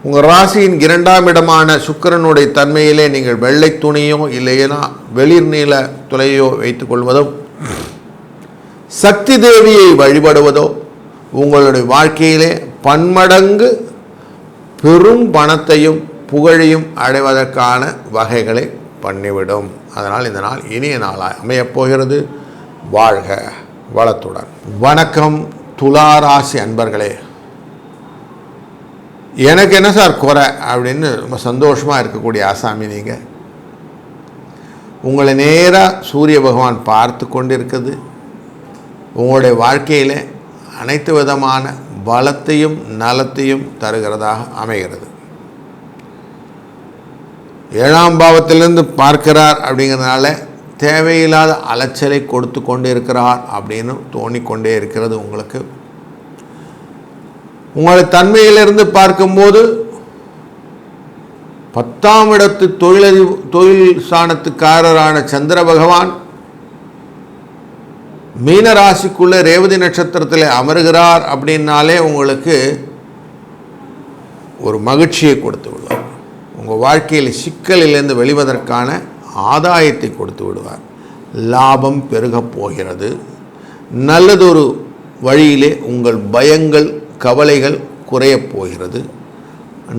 உங்கள் ராசியின் 2ஆம் இடமான சுக்கிரனுடைய தன்மையிலே நீங்கள் வெள்ளை துணியோ இல்லைன்னா வெளிர் நீல துளையோ வைத்துக் கொள்வதும், சக்தி தேவியை வழிபடுவதோ உங்களுடைய வாழ்க்கையிலே பன்மடங்கு பெரும் பணத்தையும் புகழையும் அடைவதற்கான வகைகளை பண்ணிவிடும். அதனால் இந்த நாள் இனிய நாளாக அமையப்போகிறது. வாழ்க வளத்துடன். வணக்கம் துளாராசி அன்பர்களே. எனக்கு என்ன சார் குறை அப்படின்னு ரொம்ப சந்தோஷமாக இருக்கக்கூடிய ஆசாமி நீங்கள். உங்களை நேராக சூரிய பகவான் பார்த்து கொண்டு இருக்குது. உங்களுடைய வாழ்க்கையில் அனைத்து விதமான பலத்தையும் நலத்தையும் தருகிறதாக அமைகிறது. 7ஆம் பாவத்திலிருந்து பார்க்கிறார் அப்படிங்கிறதுனால தேவையில்லாத அலைச்சலை கொடுத்து கொண்டே இருக்கிறார் அப்படின்னு தோணிக்கொண்டே இருக்கிறது. உங்களுக்கு உங்களை தன்மையிலிருந்து பார்க்கும்போது 10ஆம் இடத்து தொழில் ஸ்தானத்துக்காரரான சந்திர பகவான் மீன ராசிக்குள்ளே ரேவதி நட்சத்திரத்தில் அமர்கிறார் அப்படின்னாலே உங்களுக்கு ஒரு மகிழ்ச்சியை கொடுத்து விடுவார். உங்கள் வாழ்க்கையில் சிக்கலிலிருந்து வெளிவதற்கான ஆதாயத்தை கொடுத்து விடுவார். லாபம் பெருகப் போகிறது. நல்லதொரு வழியிலே உங்கள் பயங்கள் கவலைகள் குறையப் போகிறது.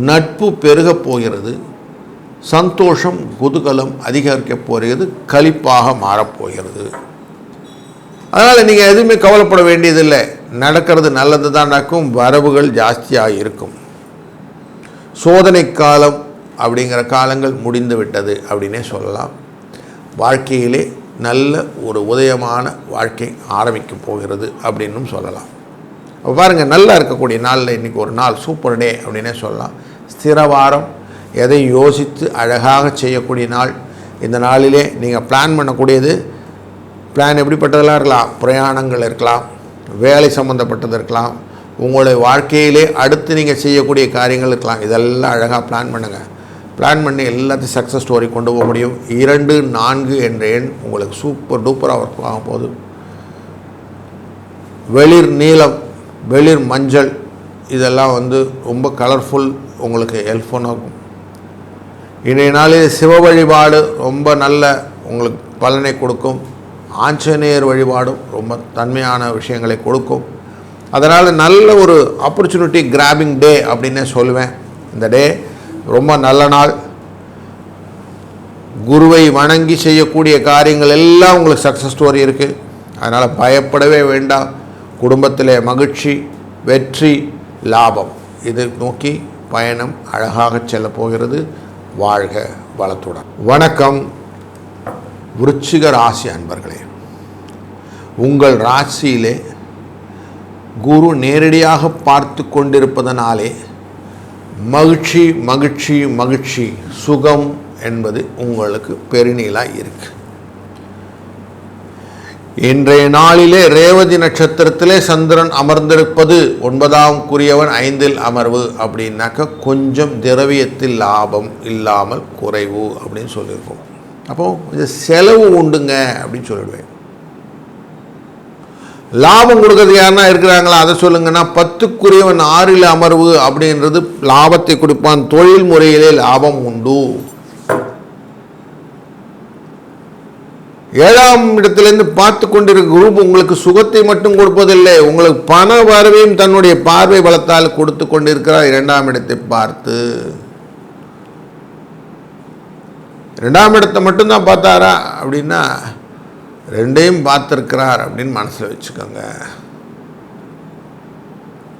நட்பு பெருகப் போகிறது. சந்தோஷம் குதூகலம் அதிகரிக்கப் போகிறது. களிப்பாக மாறப்போகிறது. அதனால் நீங்கள் எதுவுமே கவலைப்பட வேண்டியதில்லை. நடக்கிறது நல்லது தான் நடக்கும். வரவுகள் ஜாஸ்தியாக இருக்கும். சோதனை காலம் அப்படிங்கிற காலங்கள் முடிந்து விட்டது அப்படின்னே சொல்லலாம். வாழ்க்கையிலே நல்ல ஒரு உதயமான வாழ்க்கை ஆரம்பிக்க போகிறது அப்படின்னும் சொல்லலாம். அப்போ பாருங்கள், நல்லா இருக்கக்கூடிய நாளில் இன்றைக்கி ஒரு நாள் சூப்பர் டே அப்படின்னே சொல்லலாம். ஸ்திரவாரம், எதை யோசித்து அழகாக செய்யக்கூடிய நாள். இந்த நாளிலே நீங்கள் பிளான் பண்ணக்கூடியது, பிளான் எப்படிப்பட்டதெல்லாம் இருக்கலாம். பிரயாணங்கள் இருக்கலாம், வேலை சம்மந்தப்பட்டது இருக்கலாம், உங்களுடைய வாழ்க்கையிலே அடுத்து நீங்கள் செய்யக்கூடிய காரியங்கள் இருக்கலாம். இதெல்லாம் அழகாக பிளான் பண்ணுங்கள். பிளான் பண்ணி எல்லாத்தையும் சக்ஸஸ் ஸ்டோரி கொண்டு போக முடியும். 2, 4 என்ற எண் உங்களுக்கு சூப்பர் டூப்பராக ஒர்க் ஆகும் போது வெளிர் நீலம், வெளிர் மஞ்சள் இதெல்லாம் ரொம்ப கலர்ஃபுல், உங்களுக்கு ஹெல்ப்ஃபுல்லாக இருக்கும். இன்றைய நாளில் சிவ வழிபாடு ரொம்ப நல்ல உங்களுக்கு பலனை கொடுக்கும். ஆஞ்சநேயர் வழிபாடும் ரொம்ப தன்மையான விஷயங்களை கொடுக்கும். அதனால் நல்ல ஒரு ஆப்பர்ச்சுனிட்டி கிராபிங் டே அப்படின்னே சொல்லுவேன். இந்த டே ரொம்ப நல்ல நாள். குருவை வணங்கி செய்யக்கூடிய காரியங்கள் எல்லாம் உங்களுக்கு சக்ஸஸ் ஸ்டோரி இருக்குது. அதனால் பயப்படவே வேண்டாம். குடும்பத்தில் மகிழ்ச்சி, வெற்றி, லாபம் இது நோக்கி பயணம் அழகாக செல்ல போகிறது. வாழ்க வளத்துடன். வணக்கம் விருச்சிக ராசி அன்பர்களே. உங்கள் ராசியிலே குரு நேரடியாக பார்த்து கொண்டிருப்பதனாலே மகிழ்ச்சி மகிழ்ச்சி மகிழ்ச்சி சுகம் என்பது உங்களுக்கு பெருநீளாக இருக்கு. இன்றைய நாளிலே ரேவதி நட்சத்திரத்திலே சந்திரன் அமர்ந்திருப்பது 9ஆம் குறியவன் 5இல் அமர்வு அப்படின்னாக்க கொஞ்சம் திரவியத்தில் லாபம் இல்லாமல் குறைவு அப்படின்னு சொல்லியிருக்கோம். அப்போது கொஞ்சம் செலவு உண்டுங்க அப்படின்னு சொல்லிடுவேன். லாபம் கொடுக்கறது யாருன்னா இருக்கிறாங்களா அதை சொல்லுங்கன்னா, 10க்குரியவன் 6இல் அமர்வு அப்படின்றது லாபத்தை கொடுப்பான். தொழில் முறையிலே லாபம் உண்டு. 7ஆம் இடத்திலிருந்து பார்த்து கொண்டிருக்க குரூப் உங்களுக்கு சுகத்தை மட்டும் கொடுப்பதில்லை, உங்களுக்கு பண வரவையும் தன்னுடைய பார்வை பலத்தால் கொடுத்து கொண்டிருக்கிறார். 2ஆம் இடத்தை பார்த்து 2ஆம் இடத்தை மட்டும்தான் பார்த்தாரா அப்படின்னா 2ஐயும் பார்த்துருக்கிறார் அப்படின்னு மனசில் வச்சுக்கோங்க.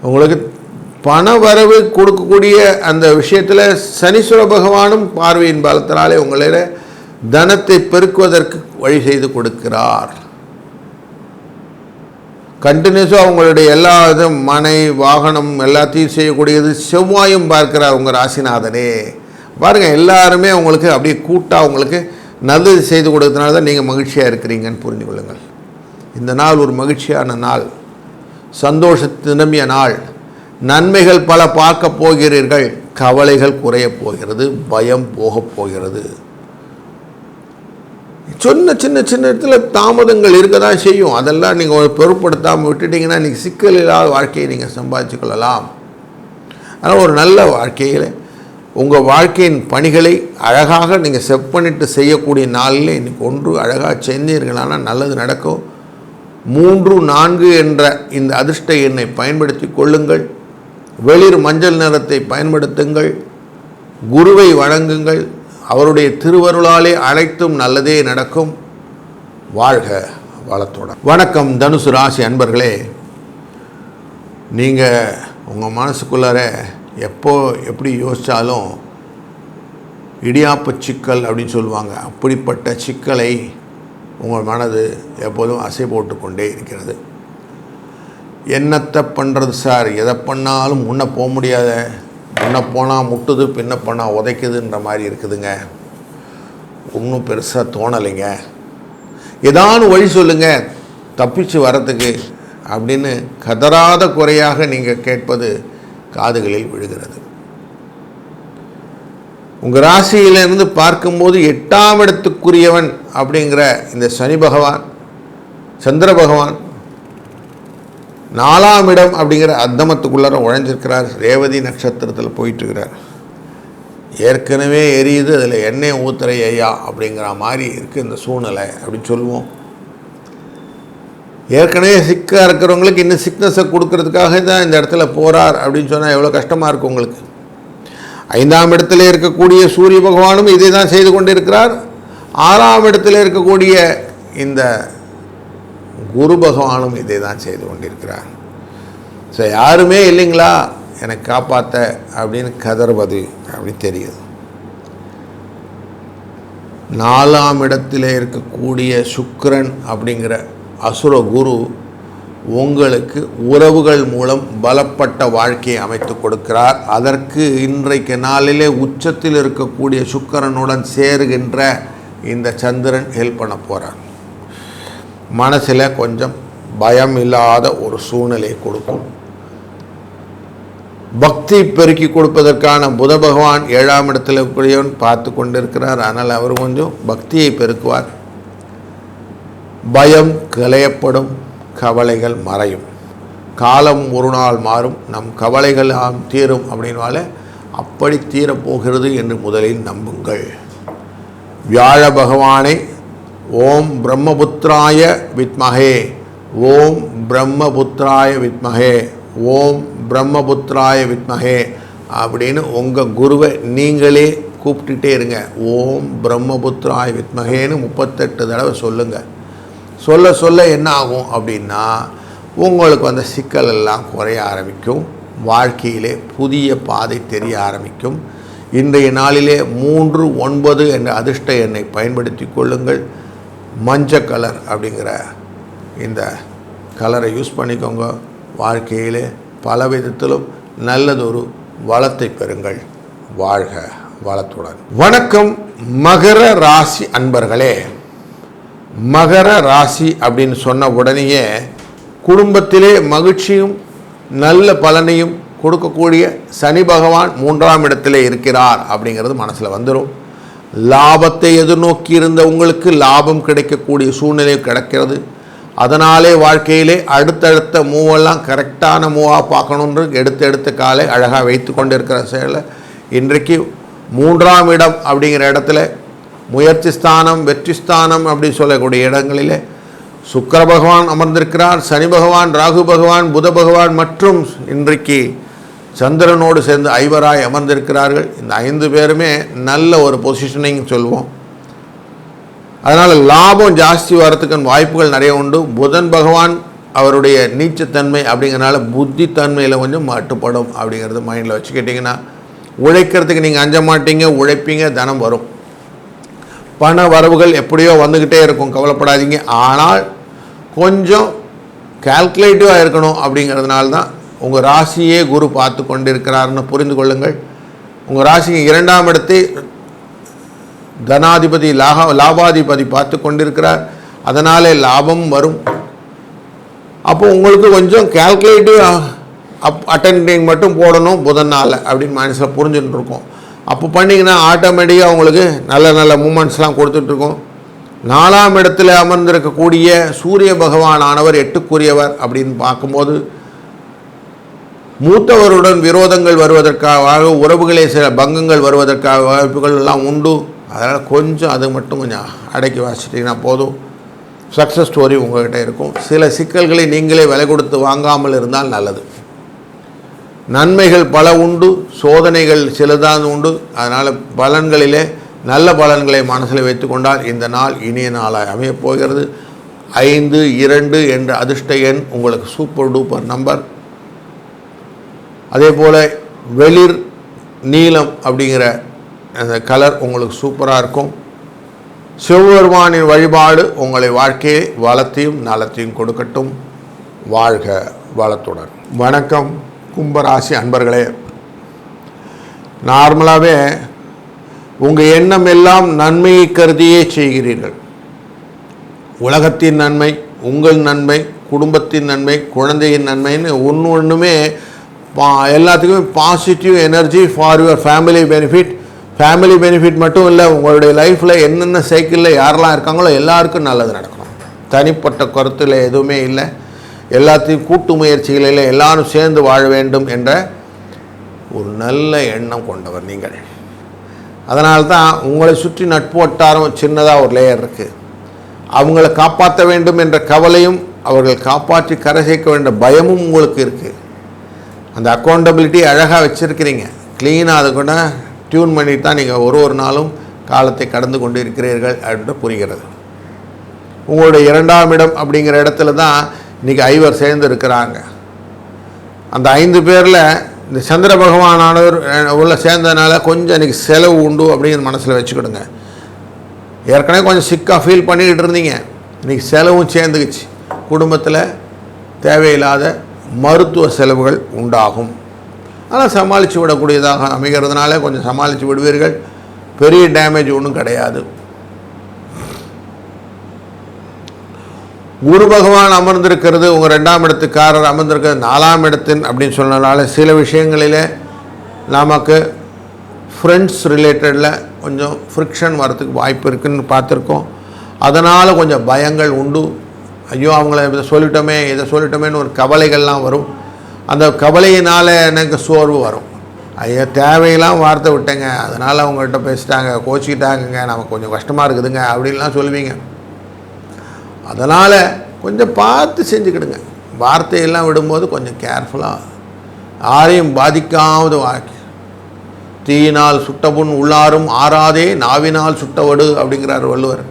உங்களுக்கு பண வரவு கொடுக்கக்கூடிய அந்த விஷயத்தில் சனீஸ்வர பகவானும் பார்வையின் பலத்தினாலே உங்களிட தனத்தை பெருக்குவதற்கு வழி செய்து கொடுக்கிறார். கண்டினியூஸாக உங்களுடைய எல்லா இதுவும் மனை வாகனம் எல்லாத்தையும் செய்யக்கூடியது செவ்வாயும் பார்க்கிறார் உங்கள் ராசிநாதனே. பாருங்கள், எல்லாருமே உங்களுக்கு அப்படியே கூட்டாக உங்களுக்கு நல்லது செய்து கொடுத்தனால தான் நீங்கள் மகிழ்ச்சியாக இருக்கிறீங்கன்னு புரிந்து கொள்ளுங்கள். இந்த நாள் ஒரு மகிழ்ச்சியான நாள், சந்தோஷத்து நிரம்பிய நாள். நன்மைகள் பல பார்க்க போகிறீர்கள். கவலைகள் குறையப் போகிறது. பயம் போகப் போகிறது. சின்ன சின்ன சின்ன இடத்துல தாமதங்கள் இருக்க தான் செய்யும். அதெல்லாம் நீங்கள் பொருட்படுத்தாமல் விட்டுட்டிங்கன்னா இன்றைக்கி சிக்கல் இல்லாத வாழ்க்கையை நீங்கள் சம்பாதிச்சு கொள்ளலாம். அதனால் ஒரு நல்ல வாழ்க்கையில் உங்கள் வாழ்க்கையின் பணிகளை அழகாக நீங்கள் செட் பண்ணிட்டு செய்யக்கூடிய நாளில் இன்றைக்கி ஒன்று அழகாக செஞ்சீர்களானால் நல்லது நடக்கும். 3, 4 என்ற இந்த அதிர்ஷ்ட எண்ணை பயன்படுத்தி கொள்ளுங்கள். வெளிர் மஞ்சள் நிறத்தை பயன்படுத்துங்கள். குருவை வணங்குங்கள். அவருடைய திருவருளாலே அனைத்தும் நல்லதே நடக்கும். வாழ்க வளத்துடன். வணக்கம் தனுசு ராசி அன்பர்களே. நீங்கள் உங்கள் மனசுக்குள்ளார எப்படி யோசித்தாலும் இடியாப்ப சிக்கல் அப்படின்னு சொல்லுவாங்க. அப்படிப்பட்ட சிக்கலை உங்கள் மனது எப்போதும் அசை போட்டு கொண்டே இருக்கிறது. என்னத்தை பண்ணுறது சார், எதை பண்ணாலும் முன்ன போக முடியாத, முன்ன போனால் முட்டுது பின்ன போனால் உதைக்குதுன்ற மாதிரி இருக்குதுங்க, ஒன்றும் பெருசாக தோணலைங்க, ஏதானு வழி சொல்லுங்கள் தப்பிச்சு வரத்துக்கு அப்படின்னு கதறாத குறையாக நீங்கள் கேட்பது காதுகளில் விழுகிறது. உங்கள் ராசியிலிருந்து பார்க்கும்போது 8ஆம் இடத்துக்குரியவன் அப்படிங்கிற இந்த சனி பகவான், சந்திர பகவான் 4ஆம் இடம் அப்படிங்கிற அத்தமத்துக்குள்ளார உழைஞ்சிருக்கிறார். ரேவதி நட்சத்திரத்தில் போயிட்டுருக்கிறார். ஏற்கனவே எரியுது, அதில் எண்ணெய் ஊத்துறை ஐயா அப்படிங்கிற மாதிரி இருக்குது இந்த சூழ்நிலை அப்படின்னு சொல்லுவோம். ஏற்கனவே சிக்காக இருக்கிறவங்களுக்கு இன்னும் சிக்னஸை கொடுக்கறதுக்காக தான் இந்த இடத்துல போகிறார் அப்படின்னு சொன்னால் எவ்வளோ கஷ்டமாக இருக்கும் உங்களுக்கு. 5ஆம் இடத்துல இருக்கக்கூடிய சூரிய பகவானும் இதை தான் செய்து கொண்டிருக்கிறார். 6ஆம் இடத்துல இருக்கக்கூடிய இந்த குரு பகவானும் இதை தான் செய்து கொண்டிருக்கிறார். ஸோ யாருமே இல்லைங்களா எனக்கு காப்பாற்ற அப்படின்னு கதறுவது அப்படி தெரியுது. 4ஆம் இடத்துல இருக்கக்கூடிய சுக்கிரன் அப்படிங்கிற அசுர குரு உங்களுக்கு உறவுகள் மூலம் பலப்பட்ட வாழ்க்கையை அமைத்து கொடுக்கிறார். அதற்கு இன்றைக்கு நாளிலே உச்சத்தில் இருக்கக்கூடிய சுக்கிரனுடன் சேருகின்ற இந்த சந்திரன் ஹெல்ப் பண்ண போகிறார். மனசில் கொஞ்சம் பயம் இல்லாத ஒரு சூழ்நிலையை கொடுக்கும். பக்தி பெருக்கி கொடுப்பதற்கான புத பகவான் 7ஆம் இடத்துல கூடியவன் பார்த்து கொண்டிருக்கிறார். அதனால் அவர் கொஞ்சம் பக்தியை பெருக்குவார். பயம் களையப்படும், கவலைகள் மறையும். காலம் ஒரு நாள் மாறும், நம் கவலைகள் தீரும் அப்படின்னால அப்படி தீரப்போகிறது என்று முதலில் நம்புங்கள். வியாழ பகவானை ஓம் பிரம்மபுத்திராய வித்மஹே, ஓம் பிரம்மபுத்திராய வித்மஹே, ஓம் பிரம்மபுத்திராய வித்மஹே அப்படின்னு உங்கள் குருவை நீங்களே கூப்பிட்டுட்டே இருங்க. ஓம் பிரம்மபுத்திராய வித்மஹேன்னு 38 தடவை சொல்லுங்கள். சொல்ல சொல்ல என்ன ஆகும் அப்படின்னா உங்களுக்கு அந்த சிக்கல் எல்லாம் குறைய ஆரம்பிக்கும். வாழ்க்கையிலே புதிய பாதை தெரிய ஆரம்பிக்கும். இன்றைய நாளிலே 3-9 என்ற அதிர்ஷ்ட எண்ணை பயன்படுத்தி கொள்ளுங்கள். மஞ்சள் கலர் அப்படிங்கிற இந்த கலரை யூஸ் பண்ணிக்கோங்க. வாழ்க்கையிலே பல விதத்திலும் நல்லதொரு வளத்தை பெறுங்கள். வாழ்க வளத்துடன். வணக்கம் மகர ராசி அன்பர்களே. மகர ராசி அப்படின்னு சொன்ன உடனேயே குடும்பத்திலே மகிழ்ச்சியும் நல்ல பலனையும் கொடுக்கக்கூடிய சனி பகவான் 3ஆம் இடத்திலே இருக்கிறார் அப்படிங்கிறது மனசில் வந்துடும். லாபத்தை எதிர்நோக்கி இருந்த உங்களுக்கு லாபம் கிடைக்கக்கூடிய சூழ்நிலை கிடைக்கிறது. அதனாலே வாழ்க்கையிலே அடுத்தடுத்த மூவெல்லாம் கரெக்டான மூவாக பார்க்கணுன்று எடுத்த காலை அழகாக வைத்து கொண்டு இருக்கிற செயலில் இன்றைக்கு 3ஆம் இடம் அப்படிங்கிற இடத்துல முயற்சி ஸ்தானம், வெற்றி ஸ்தானம் அப்படின்னு சொல்லக்கூடிய இடங்களிலே சுக்கிர பகவான் அமர்ந்திருக்கிறார். சனி பகவான், ராகு பகவான், புத பகவான் மற்றும் இன்றைக்கு சந்திரனோடு சேர்ந்து ஐவராய் அமர்ந்திருக்கிறார்கள். இந்த 5 பேருமே நல்ல ஒரு பொசிஷனிங் சொல்லுவோம். அதனால் லாபம் ஜாஸ்தி வரத்துக்கான வாய்ப்புகள் நிறைய உண்டு. புதன் பகவான் அவருடைய நீச்சத்தன்மை அப்படிங்கிறனால புத்தி தன்மையில் கொஞ்சம் மட்டுப்படும் அப்படிங்கிறது மைண்டில் வச்சுக்கிட்டிங்கன்னா உழைக்கிறதுக்கு நீங்கள் அஞ்ச மாட்டீங்க, உழைப்பீங்க, தனம் வரும். பண வரவுகள் எப்படியோ வந்துக்கிட்டே இருக்கும், கவலைப்படாதீங்க. ஆனால் கொஞ்சம் கால்குலேட்டிவாக இருக்கணும். அப்படிங்கிறதுனால தான் உங்கள் ராசியே குரு பார்த்து கொண்டிருக்கிறார்னு புரிந்து கொள்ளுங்கள். உங்கள் ராசிக்கு 2ஆம் இடத்தை தனாதிபதி லாபாதிபதி பார்த்து கொண்டிருக்கிறார். அதனாலே லாபம் வரும். அப்போ உங்களுக்கு கொஞ்சம் கால்குலேட்டிவ் அட்டெண்டிங் மட்டும் போடணும் புதனால் அப்படின்னு மனசில் புரிஞ்சுட்டு இருக்கோம். அப்போ பண்ணிங்கன்னா ஆட்டோமேட்டிக்காக உங்களுக்கு நல்ல நல்ல மூமெண்ட்ஸ்லாம் கொடுத்துட்ருக்கோம். 4ஆம் இடத்துல அமர்ந்திருக்கக்கூடிய சூரிய பகவான் ஆனவர் 8க்குரியவர் அப்படின்னு பார்க்கும்போது மூத்தவருடன் விரோதங்கள் வருவதற்காக, உறவுகளே சில பங்கங்கள் வருவதற்காக வாய்ப்புகள் எல்லாம் உண்டு. அதனால் கொஞ்சம் அது மட்டும் கொஞ்சம் அடக்கி வாசிட்டிங்கன்னா போதும். சக்ஸஸ் ஸ்டோரி உங்கள்கிட்ட இருக்கும். சில சிக்கல்களை நீங்களே விலை கொடுத்து வாங்காமல் இருந்தால் நல்லது. நன்மைகள் பல உண்டு, சோதனைகள் சிலதான் உண்டு. அதனால் பலன்களிலே நல்ல பலன்களை மனசில் வைத்து கொண்டால் இந்த நாள் இனிய நாளாக அமையப் போகிறது. 5-2 என்ற அதிர்ஷ்ட எண் உங்களுக்கு சூப்பர் டூப்பர் நம்பர். அதே போல் வெளிர் நீலம் அப்படிங்கிற அந்த கலர் உங்களுக்கு சூப்பராக இருக்கும். சிவபெருமானின் வழிபாடு உங்களை வாழ்க்கையை வளத்தையும் நலத்தையும் கொடுக்கட்டும். வாழ்க வளத்துடன். வணக்கம் கும்பராசி அன்பர்களே. நார்மலாகவே உங்கள் எண்ணம் எல்லாம் நன்மையை கருதியே செய்கிறீர்கள். உலகத்தின் நன்மை, உங்கள் நன்மை, குடும்பத்தின் நன்மை, குழந்தையின் நன்மைன்னு ஒன்றுமே எல்லாத்துக்குமே positive energy for your family benefit. Family benefit மட்டும் இல்லை, உங்களுடைய லைஃப்பில் என்னென்ன சைக்கிளில் யாரெல்லாம் இருக்காங்களோ எல்லாருக்கும் நல்லது நடக்கணும். தனிப்பட்ட கருத்தில் எதுவுமே இல்லை, எல்லாத்தையும் கூட்டு முயற்சிகளில் எல்லாரும் சேர்ந்து வாழ வேண்டும் என்ற ஒரு நல்ல எண்ணம் கொண்டவர் நீங்கள். அதனால்தான் உங்களை சுற்றி நட்பு வட்டாரம் சின்னதாக ஒரு லேயர் இருக்குது. அவங்கள காப்பாற்ற வேண்டும் என்ற கவலையும், அவர்கள் காப்பாற்றி கரை சேர்க்க வேண்டிய பயமும் உங்களுக்கு இருக்குது. அந்த அக்கௌண்டபிலிட்டி அழகாக வச்சுருக்கிறீங்க, க்ளீனாக அதை கூட டியூன் பண்ணிட்டு தான் நீங்கள் ஒரு நாளும் காலத்தை கடந்து கொண்டு இருக்கிறீர்கள் என்று புரிகிறது. உங்களுடைய 2ஆம் இடம் அப்படிங்கிற இடத்துல தான் இன்றைக்கி 5 சேர்ந்து இருக்கிறாங்க. அந்த 5 பேரில் இந்த சந்திர பகவானானவர் உள்ள சேர்ந்ததுனால கொஞ்சம் இன்றைக்கி செலவு உண்டு அப்படிங்கிற மனசில் வச்சுக்கிடுங்க. ஏற்கனவே கொஞ்சம் சிக்காக ஃபீல் பண்ணிக்கிட்டு இருந்தீங்க, இன்றைக்கி செலவும் சேர்ந்துக்குச்சு. குடும்பத்தில் தேவையில்லாத மருத்துவ செலவுகள் உண்டாகும். ஆனால் சமாளித்து விடக்கூடியதாக அமைகிறதுனால கொஞ்சம் சமாளித்து விடுவீர்கள். பெரிய டேமேஜ் ஒன்றும் கிடையாது. குரு பகவான் அமர்ந்திருக்கிறது, உங்கள் 2ஆம் இடத்துக்காரர் அமர்ந்திருக்கிறது 4ஆம் இடத்தின் அப்படின்னு சொன்னதுனால சில விஷயங்களில் நமக்கு ஃப்ரெண்ட்ஸ் ரிலேட்டடில் கொஞ்சம் ஃப்ரிக்ஷன் வரத்துக்கு வாய்ப்பு இருக்குதுன்னு பார்த்துருக்கோம். அதனால் கொஞ்சம் பயங்கள் உண்டு. ஐயோ அவங்கள இதை சொல்லிட்டோமேன்னு ஒரு கவலைகள்லாம் வரும். அந்த கவலையினால் எனக்கு சோர்வு வரும். ஐயோ தேவையெல்லாம் வார்த்தை விட்டேங்க, அதனால் அவங்கள்ட்ட பேசிட்டாங்க, கோச்சிக்கிட்டாங்கங்க, நமக்கு கொஞ்சம் கஷ்டமாக இருக்குதுங்க அப்படின்லாம் சொல்லுவீங்க. அதனால் கொஞ்சம் பார்த்து செஞ்சுக்கிடுங்க. வார்த்தையெல்லாம் விடும்போது கொஞ்சம் கேர்ஃபுல்லாக, யாரையும் பாதிக்காவது வாழ்க்கை. தீயினால் சுட்டபுண் உள்ளாரும் ஆறாதே, நாவினால் சுட்டவடு அப்படிங்கிறார் வள்ளுவர்.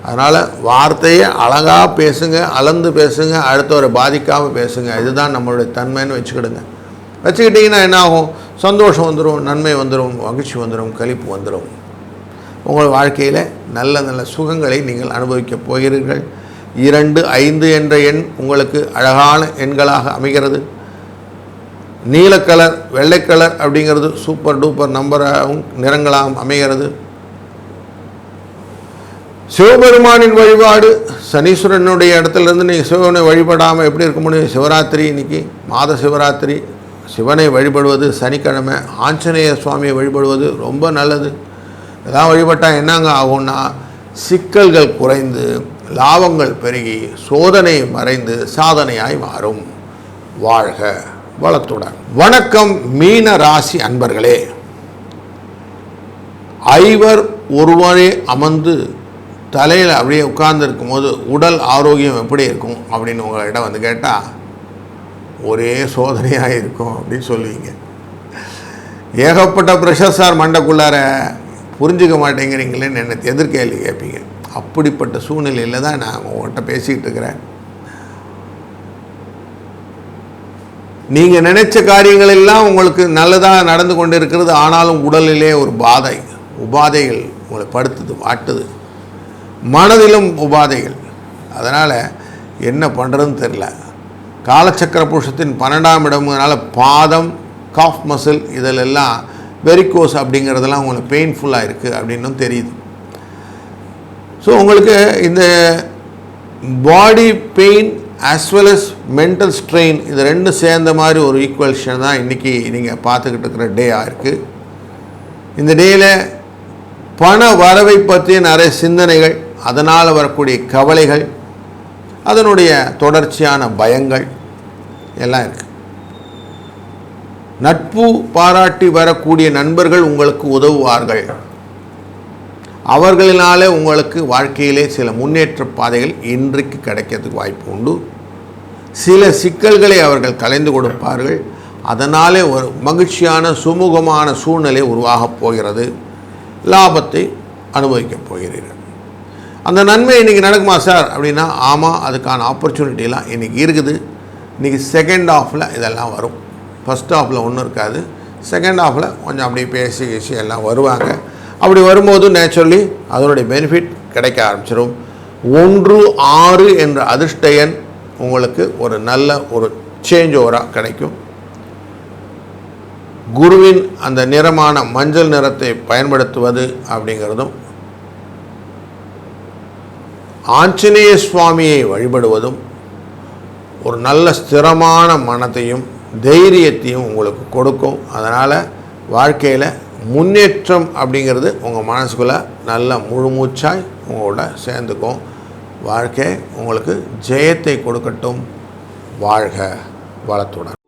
அதனால் வார்த்தையை அழகாக பேசுங்க, அளந்து பேசுங்க, அடுத்தவரை பாதிக்காமல் பேசுங்க. இதுதான் நம்மளுடைய தன்மைன்னு வச்சுக்கிட்டிங்கன்னா என்ன ஆகும்? சந்தோஷம் வந்துடும், நன்மை வந்துடும், மகிழ்ச்சி வந்துடும், களிப்பு வந்துடும். உங்கள் வாழ்க்கையில் நல்ல நல்ல சுகங்களை நீங்கள் அனுபவிக்கப் போகிறீர்கள். 2, 5 என்ற எண் உங்களுக்கு அழகான எண்களாக அமைகிறது. நீல கலர், வெள்ளை கலர் அப்படிங்கிறது சூப்பர் டூப்பர் நம்பராகவும் நிறங்களாகவும் அமைகிறது. சிவபெருமானின் வழிபாடு, சனீஸ்வரனுடைய இடத்துலேருந்து நீங்கள் சிவனை வழிபடாமல் எப்படி இருக்க முடியும்? சிவராத்திரி இன்றைக்கி மாத சிவராத்திரி, சிவனை வழிபடுவது சனிக்கிழமை, ஆஞ்சநேய சுவாமியை வழிபடுவது ரொம்ப நல்லது. இதெல்லாம் வழிபட்டால் என்னங்க ஆகும்னா சிக்கல்கள் குறைந்து லாபங்கள் பெருகி சோதனை மறைந்து சாதனையாய் மாறும். வாழ்க வளத்துடன். வணக்கம் மீன ராசி அன்பர்களே. 5 ஒருவரே அமர்ந்து தலையில் அப்படியே உட்கார்ந்துருக்கும் போது உடல் ஆரோக்கியம் எப்படி இருக்கும் அப்படின்னு உங்களிடம் வந்து கேட்டால் ஒரே சோதனையாக இருக்கும் அப்படின்னு சொல்லுவீங்க. ஏகப்பட்ட ப்ரெஷர் சார் மண்டைக்குள்ளார, புரிஞ்சிக்க மாட்டேங்கிறீங்களேன்னு என்னை எதிர்கேள்வி கேட்பீங்க. அப்படிப்பட்ட சூழ்நிலையில் தான் நான் உங்கள்கிட்ட பேசிக்கிட்டு இருக்கிறேன். நீங்கள் நினைச்ச காரியங்கள் எல்லாம் உங்களுக்கு நல்லதாக நடந்து கொண்டு இருக்கிறது. ஆனாலும் உடலிலே ஒரு உபாதைகள் உங்களை படுத்துது, வாட்டுது. மனதிலும் உபாதைகள். அதனால் என்ன பண்ணுறதுன்னு தெரில. காலச்சக்கர புருஷத்தின் 12ஆம் இடம்னால பாதம், காஃப் மசில் இதிலெல்லாம் வெரிகோஸ் அப்படிங்கிறதெல்லாம் உங்களுக்கு பெயின்ஃபுல்லாக இருக்குது அப்படின்னும் தெரியுது. ஸோ உங்களுக்கு இந்த body pain as well as mental strain இது 2 சேர்ந்த மாதிரி ஒரு ஈக்குவல்ஷன் தான் இன்றைக்கி நீங்கள் பார்த்துக்கிட்டு இருக்கிற டேயாக இருக்குது. இந்த டேயில் பண வரவை பற்றிய நிறைய சிந்தனைகள், அதனால் வரக்கூடிய கவலைகள், அதனுடைய தொடர்ச்சியான பயங்கள் எல்லாம் இருக்குது. நட்பு பாராட்டி வரக்கூடிய நண்பர்கள் உங்களுக்கு உதவுவார்கள். அவர்களினாலே உங்களுக்கு வாழ்க்கையிலே சில முன்னேற்ற பாதைகள் இன்றைக்கு கிடைக்கிறதுக்கு வாய்ப்பு உண்டு. சில சிக்கல்களை அவர்கள் கலைந்து கொடுப்பார்கள். அதனாலே ஒரு மகிழ்ச்சியான சுமூகமான சூழ்நிலை உருவாகப் போகிறது. லாபத்தை அனுபவிக்கப் போகிறீர்கள். அந்த நன்மை இன்றைக்கி நடக்குமா சார் அப்படின்னா, ஆமாம், அதுக்கான ஆப்பர்ச்சுனிட்டிலாம் இன்றைக்கி இருக்குது. இன்றைக்கி செகண்ட் ஹாஃபில் இதெல்லாம் வரும். ஃபஸ்ட் ஹாஃபில் ஒன்றும் இருக்காது. செகண்ட் ஹாஃபில் கொஞ்சம் அப்படி பேசி எல்லாம் வருவாங்க. அப்படி வரும்போது நேச்சுரலி அதனுடைய பெனிஃபிட் கிடைக்க ஆரம்பிச்சிடும். 1, 6 என்ற அதிர்ஷ்ட எண் உங்களுக்கு ஒரு நல்ல ஒரு சேஞ்ச் ஓவராக கிடைக்கும். குருவின் அந்த நிறமான மஞ்சள் நிறத்தை பயன்படுத்துவது அப்படிங்கிறதும், ஆஞ்சநேய சுவாமியை வழிபடுவதும் ஒரு நல்ல ஸ்திரமான மனத்தையும் தைரியத்தையும் உங்களுக்கு கொடுக்கும். அதனால் வாழ்க்கையில் முன்னேற்றம் அப்படிங்கிறது உங்கள் மனசுக்குள்ளே நல்ல முழுமூச்சாய் உங்களோட சேர்ந்துக்கும். வாழ்க்கை உங்களுக்கு ஜெயத்தை கொடுக்கட்டும். வாழ்க வளத்துடன்.